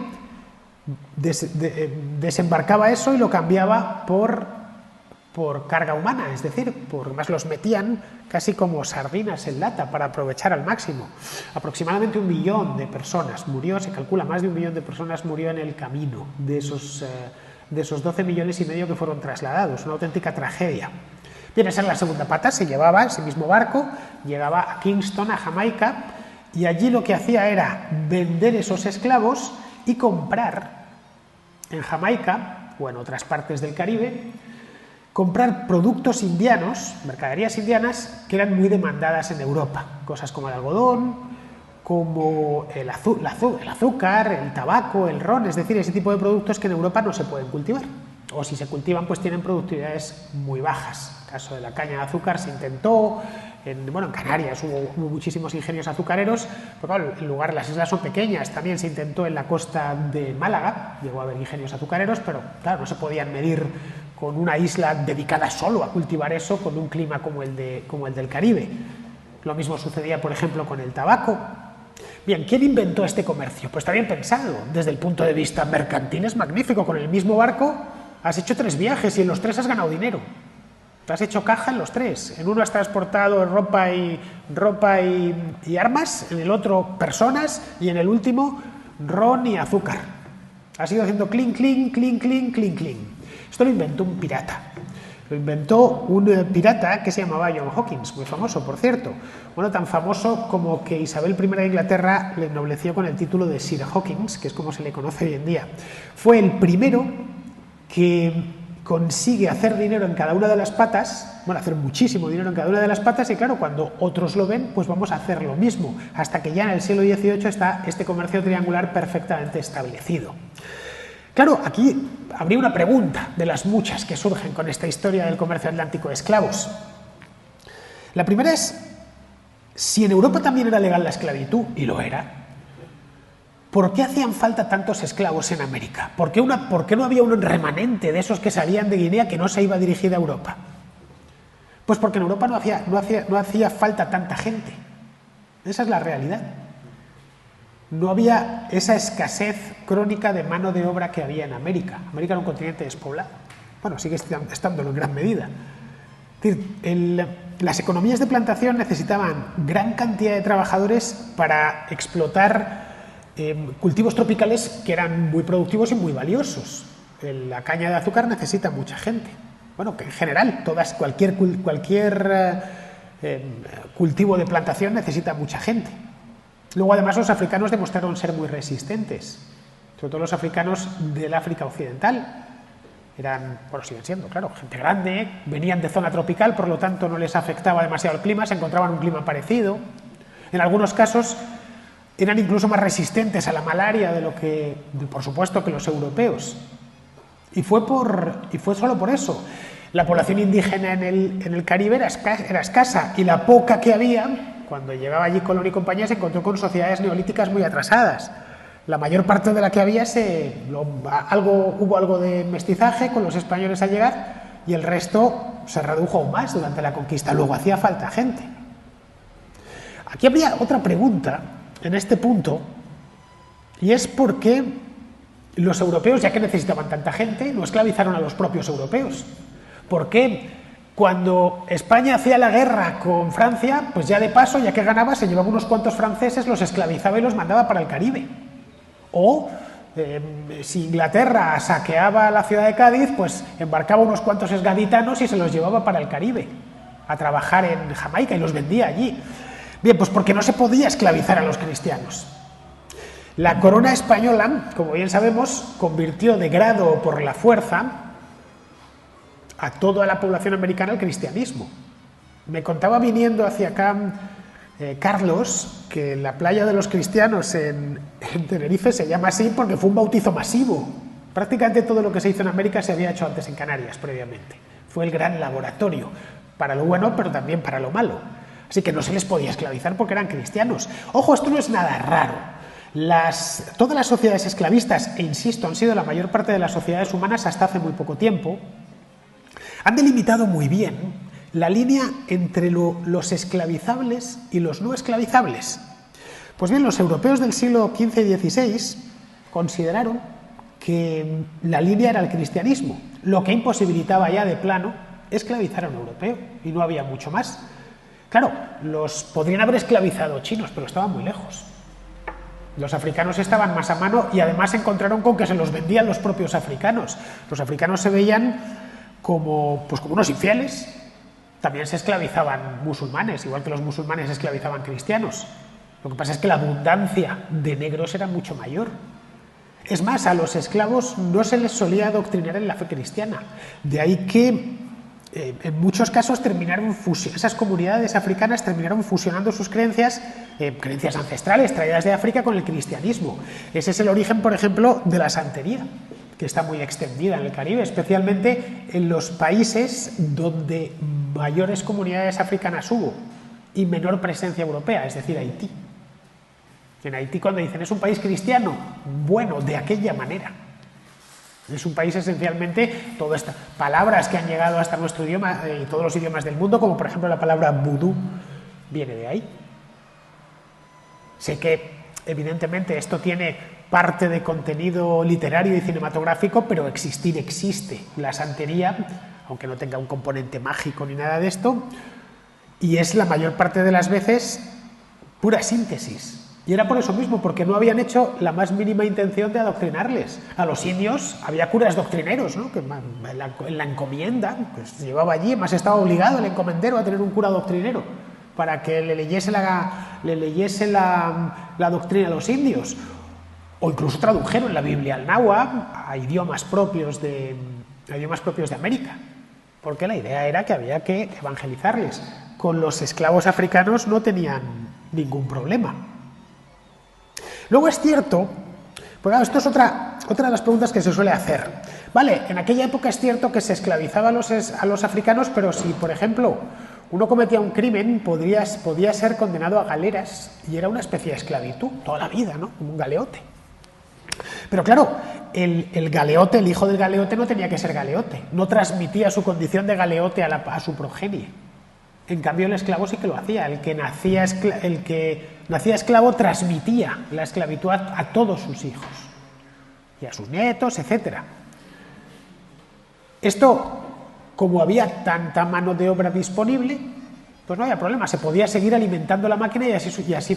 desembarcaba eso y lo cambiaba por carga humana, es decir, más los metían casi como sardinas en lata para aprovechar al máximo. Aproximadamente 1 millón de personas murió, se calcula más de 1 millón de personas murió en el camino de esos 12 millones y medio que fueron trasladados, una auténtica tragedia. Bien, esa era la segunda pata, se llevaba ese mismo barco, llegaba a Kingston, a Jamaica, y allí lo que hacía era vender esos esclavos y comprar en Jamaica o en otras partes del Caribe, comprar productos indianos, mercaderías indianas, que eran muy demandadas en Europa. Cosas como el algodón, como el azúcar, el tabaco, el ron, es decir, ese tipo de productos que en Europa no se pueden cultivar. O si se cultivan, pues tienen productividades muy bajas. En el caso de la caña de azúcar se intentó, en Canarias hubo muchísimos ingenios azucareros, pero claro, las islas son pequeñas, también se intentó en la costa de Málaga, llegó a haber ingenios azucareros, pero claro, no se podían medir con una isla dedicada solo a cultivar eso, con un clima como el del Caribe. Lo mismo sucedía, por ejemplo, con el tabaco. Bien, ¿quién inventó este comercio? Pues está bien pensado, desde el punto de vista mercantil es magnífico. Con el mismo barco has hecho 3 viajes y en los 3 has ganado dinero. Te has hecho caja en los 3. En uno has transportado ropa y armas, en el otro personas y en el último ron y azúcar. Has ido haciendo clink, clink, clink, clink, clink, clink. Esto lo inventó un pirata. Lo inventó un pirata que se llamaba John Hawkins, muy famoso, por cierto. Bueno, tan famoso como que Isabel I de Inglaterra le ennobleció con el título de Sir Hawkins, que es como se le conoce hoy en día. Fue el primero que consigue hacer dinero en cada una de las patas, hacer muchísimo dinero en cada una de las patas, y claro, cuando otros lo ven, pues vamos a hacer lo mismo, hasta que ya en el siglo XVIII está este comercio triangular perfectamente establecido. Claro, aquí habría una pregunta de las muchas que surgen con esta historia del comercio atlántico de esclavos. La primera es, si en Europa también era legal la esclavitud, y lo era, ¿por qué hacían falta tantos esclavos en América? ¿Por qué no había un remanente de esos que salían de Guinea que no se iba dirigida a Europa? Pues porque en Europa no hacía falta tanta gente. Esa es la realidad. No había esa escasez crónica de mano de obra que había en América. América era un continente despoblado. Sigue estándolo en gran medida. Es decir, las economías de plantación necesitaban gran cantidad de trabajadores para explotar cultivos tropicales que eran muy productivos y muy valiosos. La caña de azúcar necesita mucha gente. Bueno, que en general, cualquier cultivo de plantación necesita mucha gente. Luego, además, los africanos demostraron ser muy resistentes, sobre todo los africanos del África Occidental. Siguen siendo, claro, gente grande, venían de zona tropical, por lo tanto no les afectaba demasiado el clima, se encontraban un clima parecido. En algunos casos eran incluso más resistentes a la malaria por supuesto, que los europeos. Y fue solo por eso. La población indígena en el Caribe era escasa, y la poca que había, cuando llegaba allí Colón y compañía, se encontró con sociedades neolíticas muy atrasadas. La mayor parte de la que había hubo algo de mestizaje con los españoles al llegar, y el resto se redujo aún más durante la conquista. Luego hacía falta gente. Aquí habría otra pregunta en este punto, y es por qué los europeos, ya que necesitaban tanta gente, no esclavizaron a los propios europeos. ¿Por qué cuando España hacía la guerra con Francia, pues ya de paso, ya que ganaba, se llevaba unos cuantos franceses, los esclavizaba y los mandaba para el Caribe? O si Inglaterra saqueaba la ciudad de Cádiz, pues embarcaba unos cuantos gaditanos y se los llevaba para el Caribe a trabajar en Jamaica y los vendía allí. Bien, pues porque no se podía esclavizar a los cristianos. La corona española, como bien sabemos, convirtió de grado o por la fuerza a toda la población americana al cristianismo. Me contaba viniendo hacia acá Carlos que la playa de los cristianos en Tenerife se llama así porque fue un bautizo masivo. Prácticamente todo lo que se hizo en América se había hecho antes en Canarias previamente. Fue el gran laboratorio, para lo bueno pero también para lo malo. Así que no se les podía esclavizar porque eran cristianos. Ojo, esto no es nada raro. Todas las sociedades esclavistas, e insisto, han sido la mayor parte de las sociedades humanas hasta hace muy poco tiempo, han delimitado muy bien la línea entre los esclavizables y los no esclavizables. Pues bien, los europeos del siglo XV y XVI consideraron que la línea era el cristianismo, lo que imposibilitaba ya de plano esclavizar a un europeo, y no había mucho más. Claro, los podrían haber esclavizado chinos, pero estaban muy lejos. Los africanos estaban más a mano y además se encontraron con que se los vendían los propios africanos. Los africanos se veían como unos infieles. También se esclavizaban musulmanes, igual que los musulmanes esclavizaban cristianos. Lo que pasa es que la abundancia de negros era mucho mayor. Es más, a los esclavos no se les solía adoctrinar en la fe cristiana. De ahí que en muchos casos esas comunidades africanas terminaron fusionando sus creencias ancestrales traídas de África con el cristianismo. Ese es el origen, por ejemplo, de la santería, que está muy extendida en el Caribe, especialmente en los países donde mayores comunidades africanas hubo y menor presencia europea, es decir, Haití. En Haití, cuando dicen es un país cristiano, bueno, de aquella manera. Es un país esencialmente, todas estas palabras que han llegado hasta nuestro idioma y todos los idiomas del mundo, como por ejemplo la palabra vudú, viene de ahí. Sé que evidentemente esto tiene parte de contenido literario y cinematográfico, pero existir existe. La santería, aunque no tenga un componente mágico ni nada de esto, y es la mayor parte de las veces pura síntesis. Y era por eso mismo, porque no habían hecho la más mínima intención de adoctrinarles. A los indios había curas doctrineros, ¿no? Que en la encomienda pues, llevaba allí, más estaba obligado el encomendero a tener un cura doctrinero para que le leyese la doctrina a los indios. O incluso tradujeron la Biblia al náhuatl a idiomas propios de América, porque la idea era que había que evangelizarles. Con los esclavos africanos no tenían ningún problema. Luego es cierto, pues claro, esto es otra de las preguntas que se suele hacer. Vale, en aquella época es cierto que se esclavizaba a los africanos, pero si, por ejemplo, uno cometía un crimen, podía ser condenado a galeras y era una especie de esclavitud, toda la vida, ¿no? Como un galeote. Pero claro, el galeote, el hijo del galeote no tenía que ser galeote, no transmitía su condición de galeote a su progenie. En cambio, el esclavo sí que lo hacía. El que nacía esclavo transmitía la esclavitud a todos sus hijos y a sus nietos, etc. Esto, como había tanta mano de obra disponible, pues no había problema, se podía seguir alimentando la máquina y se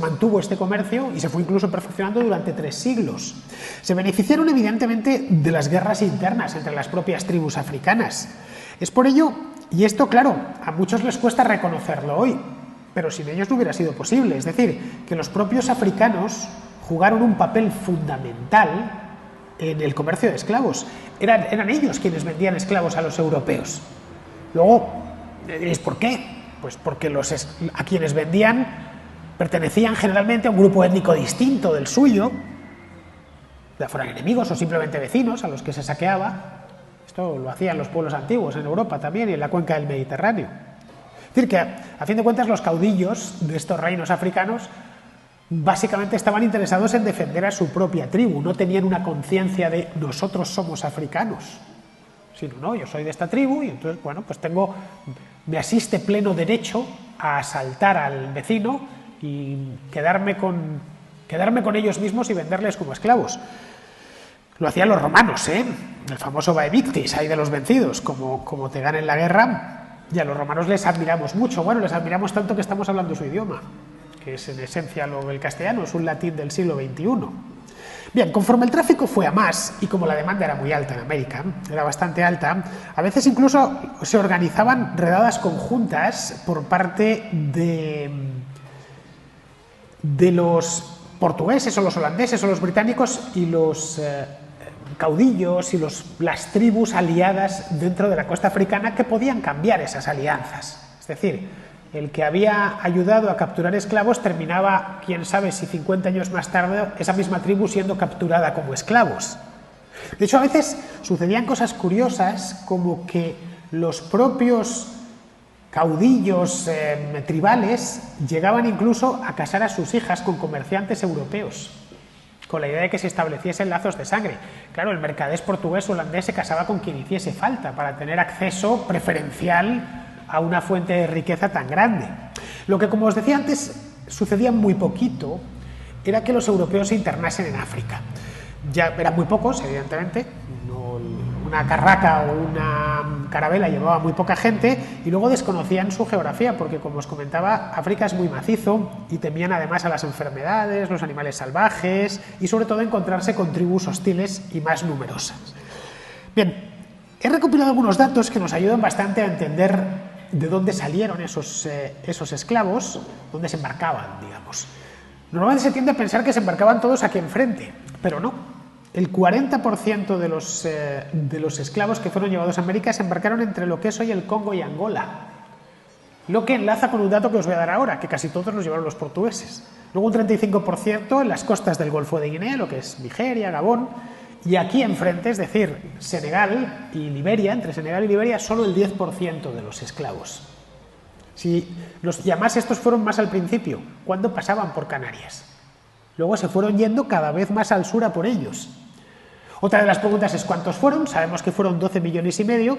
mantuvo este comercio y se fue incluso perfeccionando durante 3 siglos. Se beneficiaron evidentemente de las guerras internas entre las propias tribus africanas. Es por ello, y esto claro, a muchos les cuesta reconocerlo hoy, pero sin ellos no hubiera sido posible, es decir, que los propios africanos jugaron un papel fundamental en el comercio de esclavos. Eran ellos quienes vendían esclavos a los europeos. Luego, ¿es por qué? Pues porque a quienes vendían pertenecían generalmente a un grupo étnico distinto del suyo, ya fueran enemigos o simplemente vecinos a los que se saqueaba. Esto lo hacían los pueblos antiguos en Europa también y en la cuenca del Mediterráneo. Es decir, que a fin de cuentas los caudillos de estos reinos africanos básicamente estaban interesados en defender a su propia tribu, no tenían una conciencia de nosotros somos africanos, sino no, yo soy de esta tribu y entonces, bueno, pues me asiste pleno derecho a asaltar al vecino y quedarme con ellos mismos y venderles como esclavos. Lo hacían los romanos, el famoso Vae Victis, ahí de los vencidos, como te ganen la guerra, y a los romanos les admiramos mucho, bueno, les admiramos tanto que estamos hablando su idioma, que es en esencia el castellano, es un latín del siglo XXI. Bien, conforme el tráfico fue a más, y como la demanda era muy alta en América, era bastante alta, a veces incluso se organizaban redadas conjuntas por parte de los portugueses o los holandeses o los británicos y los caudillos y las tribus aliadas dentro de la costa africana que podían cambiar esas alianzas. Es decir, el que había ayudado a capturar esclavos terminaba, quién sabe si 50 años más tarde, esa misma tribu siendo capturada como esclavos. De hecho, a veces sucedían cosas curiosas como que los propios caudillos tribales llegaban incluso a casar a sus hijas con comerciantes europeos, con la idea de que se estableciesen lazos de sangre. Claro, el mercadés portugués o holandés se casaba con quien hiciese falta para tener acceso preferencial a una fuente de riqueza tan grande. Lo que, como os decía antes, sucedía muy poquito, era que los europeos se internasen en África. Ya eran muy pocos, evidentemente, una carraca o una carabela llevaba muy poca gente y luego desconocían su geografía porque, como os comentaba, África es muy macizo y temían además a las enfermedades, los animales salvajes y sobre todo encontrarse con tribus hostiles y más numerosas. Bien, he recopilado algunos datos que nos ayudan bastante a entender de dónde salieron esos esclavos, dónde se embarcaban, digamos. Normalmente se tiende a pensar que se embarcaban todos aquí enfrente, pero no. El 40% de los esclavos que fueron llevados a América se embarcaron entre lo que es hoy el Congo y Angola, lo que enlaza con un dato que os voy a dar ahora, que casi todos los llevaron los portugueses. Luego un 35% en las costas del Golfo de Guinea, lo que es Nigeria, Gabón, y aquí enfrente, es decir, Senegal y Liberia, entre Senegal y Liberia, solo el 10% de los esclavos. Y además estos fueron más al principio, cuando pasaban por Canarias. Luego se fueron yendo cada vez más al sur a por ellos. Otra de las preguntas es ¿cuántos fueron? Sabemos que fueron 12 millones y medio,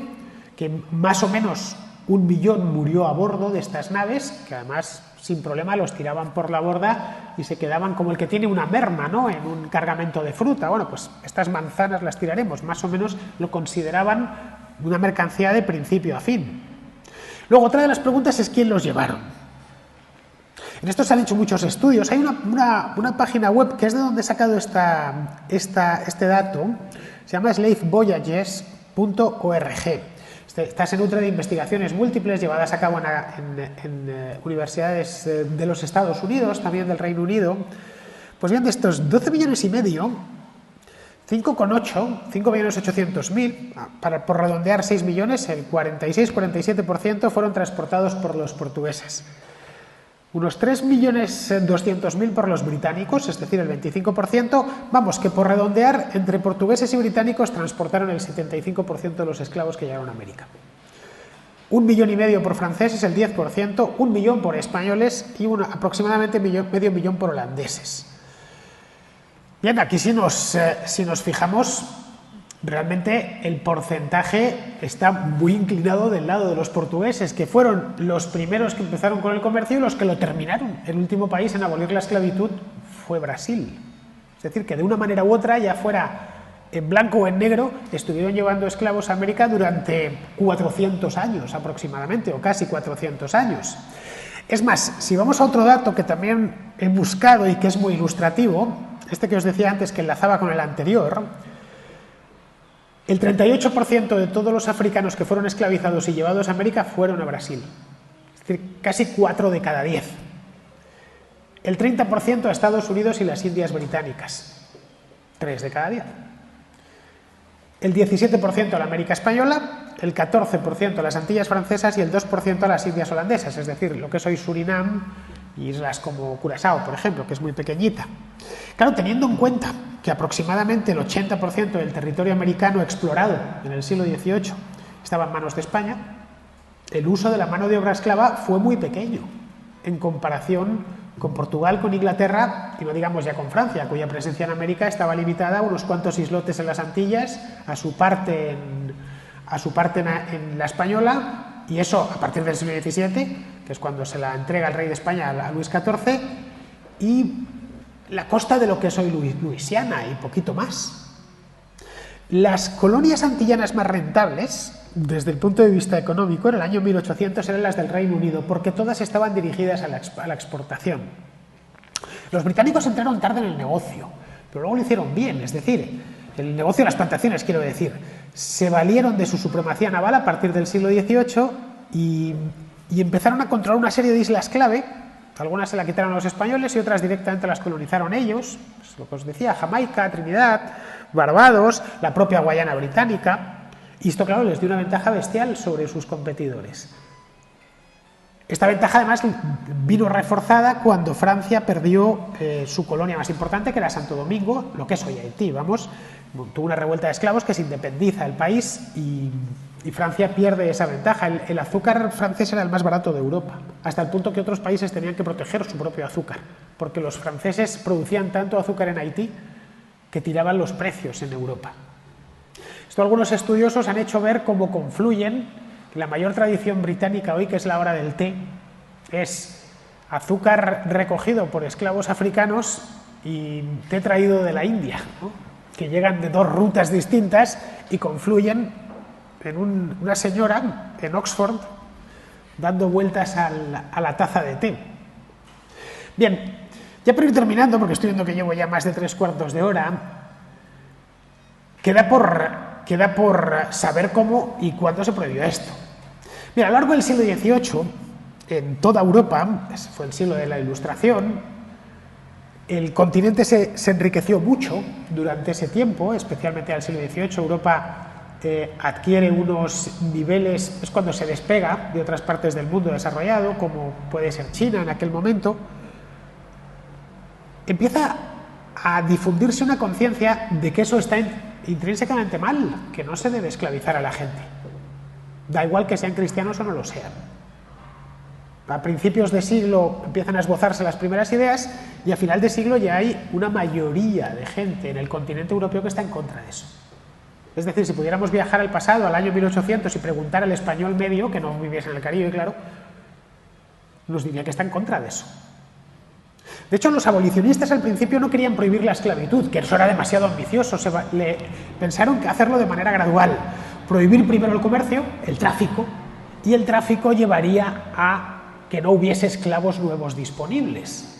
que más o menos 1 millón murió a bordo de estas naves, que además sin problema los tiraban por la borda y se quedaban como el que tiene una merma, ¿no?, en un cargamento de fruta. Bueno, pues estas manzanas las tiraremos, más o menos lo consideraban una mercancía de principio a fin. Luego, otra de las preguntas es ¿quién los llevaron? En esto se han hecho muchos estudios. Hay una página web que es de donde he sacado este dato, se llama slavevoyages.org. Esta se nutre de investigaciones múltiples llevadas a cabo en universidades de los Estados Unidos, también del Reino Unido. Pues bien, de estos 12 millones y medio, 5,800.000, por redondear 6 millones, el 46-47% fueron transportados por los portugueses. Unos 3.200.000 por los británicos, es decir, el 25%, vamos, que por redondear, entre portugueses y británicos transportaron el 75% de los esclavos que llegaron a América. 1,5 millones por franceses, el 10%, 1 millón por españoles y aproximadamente medio millón por holandeses. Bien, aquí si nos fijamos, realmente el porcentaje está muy inclinado del lado de los portugueses, que fueron los primeros que empezaron con el comercio y los que lo terminaron. El último país en abolir la esclavitud fue Brasil. Es decir, que de una manera u otra, ya fuera en blanco o en negro, estuvieron llevando esclavos a América durante 400 años aproximadamente, o casi 400 años. Es más, si vamos a otro dato que también he buscado y que es muy ilustrativo, este que os decía antes que enlazaba con el anterior, el 38% de todos los africanos que fueron esclavizados y llevados a América fueron a Brasil. Es decir, casi 4 de cada 10. El 30% a Estados Unidos y las Indias Británicas. 3 de cada 10. El 17% a la América Española, el 14% a las Antillas Francesas y el 2% a las Indias Holandesas, es decir, lo que es hoy Surinam y islas como Curazao, por ejemplo, que es muy pequeñita. Claro, teniendo en cuenta que aproximadamente el 80% del territorio americano explorado en el siglo XVIII estaba en manos de España, el uso de la mano de obra esclava fue muy pequeño en comparación con Portugal, con Inglaterra y no digamos ya con Francia, cuya presencia en América estaba limitada a unos cuantos islotes en las Antillas, a su parte en la Española, y eso a partir del siglo XVII, que es cuando se la entrega el rey de España a Luis XIV, y la costa de lo que es hoy Luisiana y poquito más. Las colonias antillanas más rentables, desde el punto de vista económico, en el año 1800 eran las del Reino Unido, porque todas estaban dirigidas a la exportación. Los británicos entraron tarde en el negocio, pero luego lo hicieron bien, es decir, el negocio de las plantaciones, quiero decir, se valieron de su supremacía naval a partir del siglo XVIII y empezaron a controlar una serie de islas clave. Algunas se la quitaron los españoles y otras directamente las colonizaron ellos, pues lo que os decía, Jamaica, Trinidad, Barbados, la propia Guayana británica, y esto claro les dio una ventaja bestial sobre sus competidores. Esta ventaja además vino reforzada cuando Francia perdió su colonia más importante, que era Santo Domingo, lo que es hoy Haití, vamos, tuvo una revuelta de esclavos que se independiza el país y Francia pierde esa ventaja. El azúcar francés era el más barato de Europa, hasta el punto que otros países tenían que proteger su propio azúcar, porque los franceses producían tanto azúcar en Haití que tiraban los precios en Europa. Esto algunos estudiosos han hecho ver cómo confluyen. La mayor tradición británica hoy, que es la hora del té, es azúcar recogido por esclavos africanos y té traído de la India, ¿no? Que llegan de dos rutas distintas y confluyen en una señora en Oxford dando vueltas a la taza de té. Bien, ya por ir terminando, porque estoy viendo que llevo ya más de 3/4 de hora, queda por saber cómo y cuándo se prohibió esto. Mira, a lo largo del siglo XVIII, en toda Europa, ese fue el siglo de la Ilustración, el continente se enriqueció mucho durante ese tiempo, especialmente al siglo XVIII. Europa adquiere unos niveles, es cuando se despega de otras partes del mundo desarrollado, como puede ser China en aquel momento. Empieza a difundirse una conciencia de que eso está intrínsecamente mal, que no se debe esclavizar a la gente. Da igual que sean cristianos o no lo sean. A principios de siglo empiezan a esbozarse las primeras ideas y a final de siglo ya hay una mayoría de gente en el continente europeo que está en contra de eso. Es decir, si pudiéramos viajar al pasado, al año 1800, y preguntar al español medio, que no viviese en el Caribe, claro, nos diría que está en contra de eso. De hecho, los abolicionistas al principio no querían prohibir la esclavitud, que eso era demasiado ambicioso, pensaron que hacerlo de manera gradual. Prohibir primero el comercio, el tráfico, y el tráfico llevaría a que no hubiese esclavos nuevos disponibles.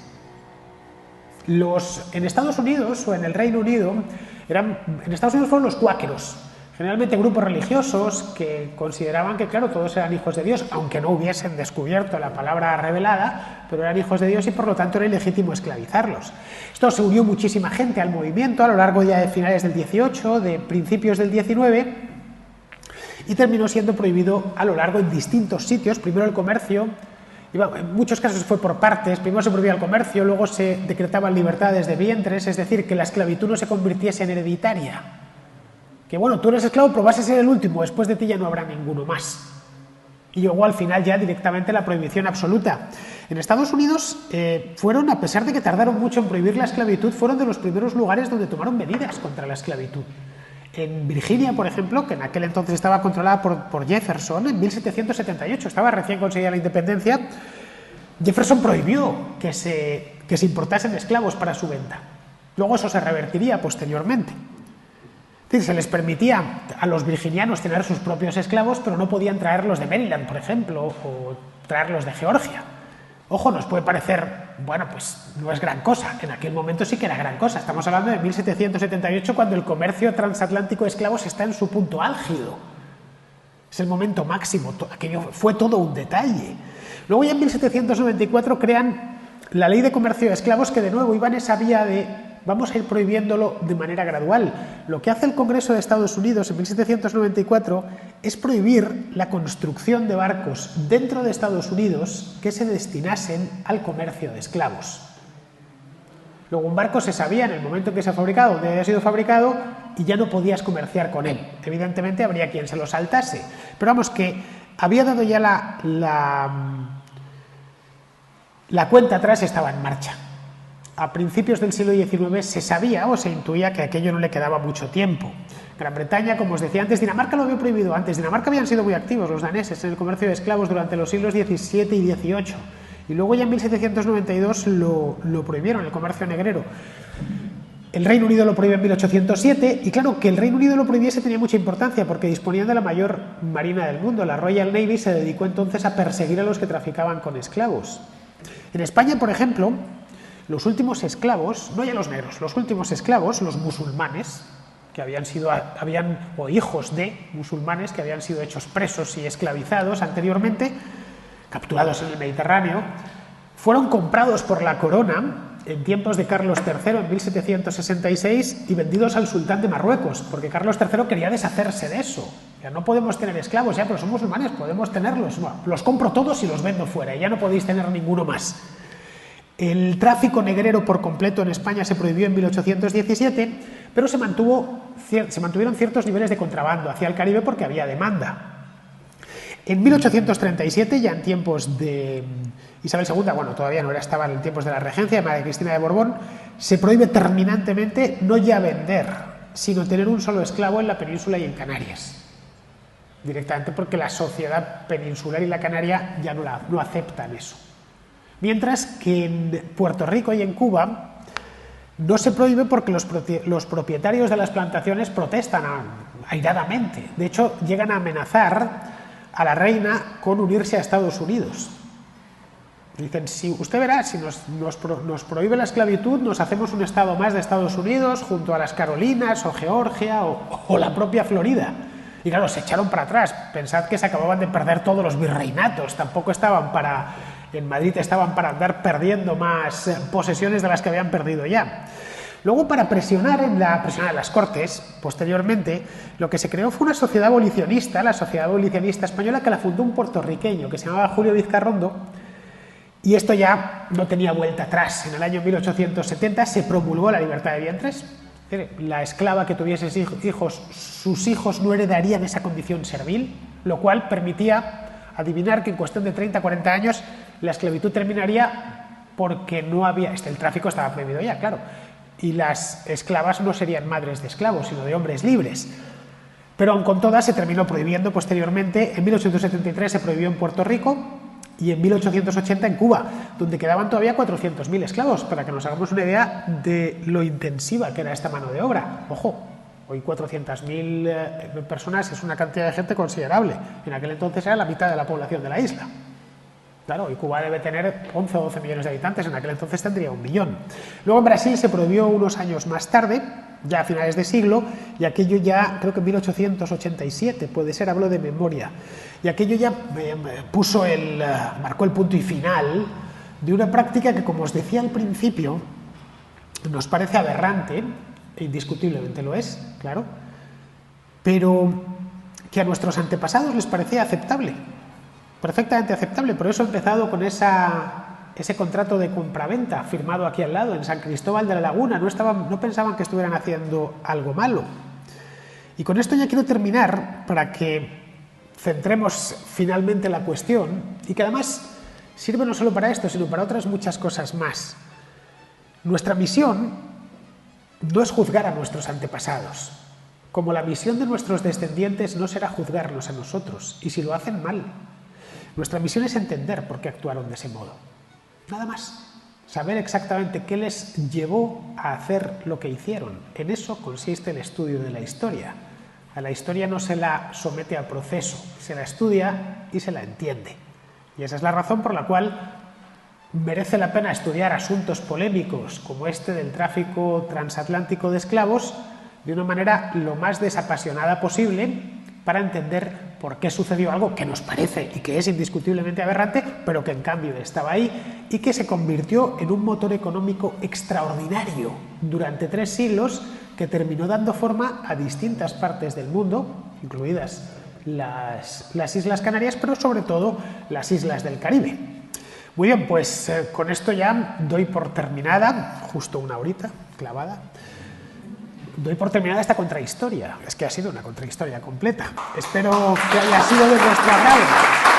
En Estados Unidos o en el Reino Unido, en Estados Unidos fueron los cuáqueros, generalmente grupos religiosos que consideraban que, claro, todos eran hijos de Dios, aunque no hubiesen descubierto la palabra revelada, pero eran hijos de Dios y por lo tanto era ilegítimo esclavizarlos. Esto se unió muchísima gente al movimiento a lo largo ya de finales del XVIII, de principios del XIX, y terminó siendo prohibido a lo largo en distintos sitios. Primero el comercio, en muchos casos fue por partes, primero se prohibía el comercio, luego se decretaban libertades de vientres, es decir, que la esclavitud no se convirtiese en hereditaria. Que bueno, tú eres esclavo, pero vas a ser el último, después de ti ya no habrá ninguno más. Y luego al final ya directamente la prohibición absoluta. En Estados Unidos fueron, a pesar de que tardaron mucho en prohibir la esclavitud, fueron de los primeros lugares donde tomaron medidas contra la esclavitud. En Virginia, por ejemplo, que en aquel entonces estaba controlada por Jefferson, en 1778, estaba recién conseguida la independencia, Jefferson prohibió que se importasen esclavos para su venta. Luego eso se revertiría posteriormente. decir, se les permitía a los virginianos tener sus propios esclavos, pero no podían traerlos de Maryland, por ejemplo, o traerlos de Georgia. Ojo, nos puede parecer, bueno, pues no es gran cosa. En aquel momento sí que era gran cosa. Estamos hablando de 1778, cuando el comercio transatlántico de esclavos está en su punto álgido. Es el momento máximo. Aquello fue todo un detalle. Luego ya en 1794 crean la Ley de Comercio de Esclavos, que de nuevo iba en esa vía de vamos a ir prohibiéndolo de manera gradual. Lo que hace el Congreso de Estados Unidos en 1794 es prohibir la construcción de barcos dentro de Estados Unidos que se destinasen al comercio de esclavos. Luego un barco se sabía en el momento en que se ha fabricado, dónde había sido fabricado, y ya no podías comerciar con él. Evidentemente habría quien se lo saltase, pero vamos, que había dado ya la cuenta atrás, estaba en marcha. A principios del siglo XIX se sabía o se intuía que aquello no le quedaba mucho tiempo. Gran Bretaña, como os decía antes, Dinamarca lo había prohibido antes. Dinamarca habían sido muy activos los daneses en el comercio de esclavos durante los siglos XVII y XVIII. Y luego ya en 1792 lo prohibieron, el comercio negrero. El Reino Unido lo prohíbe en 1807, y claro, que el Reino Unido lo prohibiese tenía mucha importancia porque disponían de la mayor marina del mundo. La Royal Navy se dedicó entonces a perseguir a los que traficaban con esclavos. En España, por ejemplo, los últimos esclavos, no ya los negros, los últimos esclavos, los musulmanes, que o hijos de musulmanes que habían sido hechos presos y esclavizados anteriormente, capturados en el Mediterráneo, fueron comprados por la corona en tiempos de Carlos III en 1766 y vendidos al sultán de Marruecos, porque Carlos III quería deshacerse de eso. Ya no podemos tener esclavos, ya, pero son musulmanes, podemos tenerlos. Bueno, los compro todos y los vendo fuera, y ya no podéis tener ninguno más. El tráfico negrero por completo en España se prohibió en 1817, pero se mantuvieron ciertos niveles de contrabando hacia el Caribe porque había demanda. En 1837, ya en tiempos de Isabel II, bueno, todavía no estaba en tiempos de la regencia, de María Cristina de Borbón, se prohíbe terminantemente no ya vender, sino tener un solo esclavo en la península y en Canarias. Directamente porque la sociedad peninsular y la canaria ya no aceptan eso. Mientras que en Puerto Rico y en Cuba no se prohíbe porque los propietarios de las plantaciones protestan airadamente. De hecho, llegan a amenazar a la reina con unirse a Estados Unidos. Dicen, si usted verá, si nos prohíbe la esclavitud, nos hacemos un estado más de Estados Unidos junto a las Carolinas o Georgia o la propia Florida. Y claro, se echaron para atrás. Pensad que se acababan de perder todos los virreinatos, tampoco en Madrid estaban para andar perdiendo más posesiones de las que habían perdido ya. Luego, para presionar a las Cortes, posteriormente, lo que se creó fue una sociedad abolicionista, la Sociedad Abolicionista Española, que la fundó un puertorriqueño que se llamaba Julio Vizcarrondo, y esto ya no tenía vuelta atrás. En el año 1870 se promulgó la libertad de vientres. La esclava que tuviese hijos, sus hijos no heredarían esa condición servil, lo cual permitía adivinar que en cuestión de 30 a 40 años la esclavitud terminaría porque el tráfico estaba prohibido ya, claro, y las esclavas no serían madres de esclavos, sino de hombres libres. Pero aun con todas se terminó prohibiendo posteriormente. En 1873 se prohibió en Puerto Rico y en 1880 en Cuba, donde quedaban todavía 400.000 esclavos, para que nos hagamos una idea de lo intensiva que era esta mano de obra. Ojo, hoy 400.000 personas es una cantidad de gente considerable. En aquel entonces era la mitad de la población de la isla. Claro, y Cuba debe tener 11 o 12 millones de habitantes, en aquel entonces tendría 1 millón. Luego en Brasil se prohibió unos años más tarde, ya a finales de siglo, y aquello ya, creo que en 1887, puede ser, hablo de memoria, y aquello ya marcó el punto y final de una práctica que, como os decía al principio, nos parece aberrante, e indiscutiblemente lo es, claro, pero que a nuestros antepasados les parecía aceptable. Perfectamente aceptable, por eso he empezado con ese contrato de compraventa firmado aquí al lado, en San Cristóbal de la Laguna. No pensaban que estuvieran haciendo algo malo. Y con esto ya quiero terminar para que centremos finalmente la cuestión, y que además sirve no solo para esto, sino para otras muchas cosas más. Nuestra misión no es juzgar a nuestros antepasados, como la misión de nuestros descendientes no será juzgarnos a nosotros, y si lo hacen mal. Nuestra misión es entender por qué actuaron de ese modo. Nada más. saber exactamente qué les llevó a hacer lo que hicieron. En eso consiste el estudio de la historia. A la historia no se la somete a proceso, se la estudia y se la entiende. Y esa es la razón por la cual merece la pena estudiar asuntos polémicos como este del tráfico transatlántico de esclavos de una manera lo más desapasionada posible para entender por qué sucedió algo que nos parece y que es indiscutiblemente aberrante, pero que en cambio estaba ahí y que se convirtió en un motor económico extraordinario durante 3 siglos que terminó dando forma a distintas partes del mundo, incluidas las Islas Canarias, pero sobre todo las islas del Caribe. Muy bien, pues con esto ya doy por terminada, justo una horita clavada, doy por terminada esta contrahistoria. Es que ha sido una contrahistoria completa. Espero que haya sido de vuestro agrado.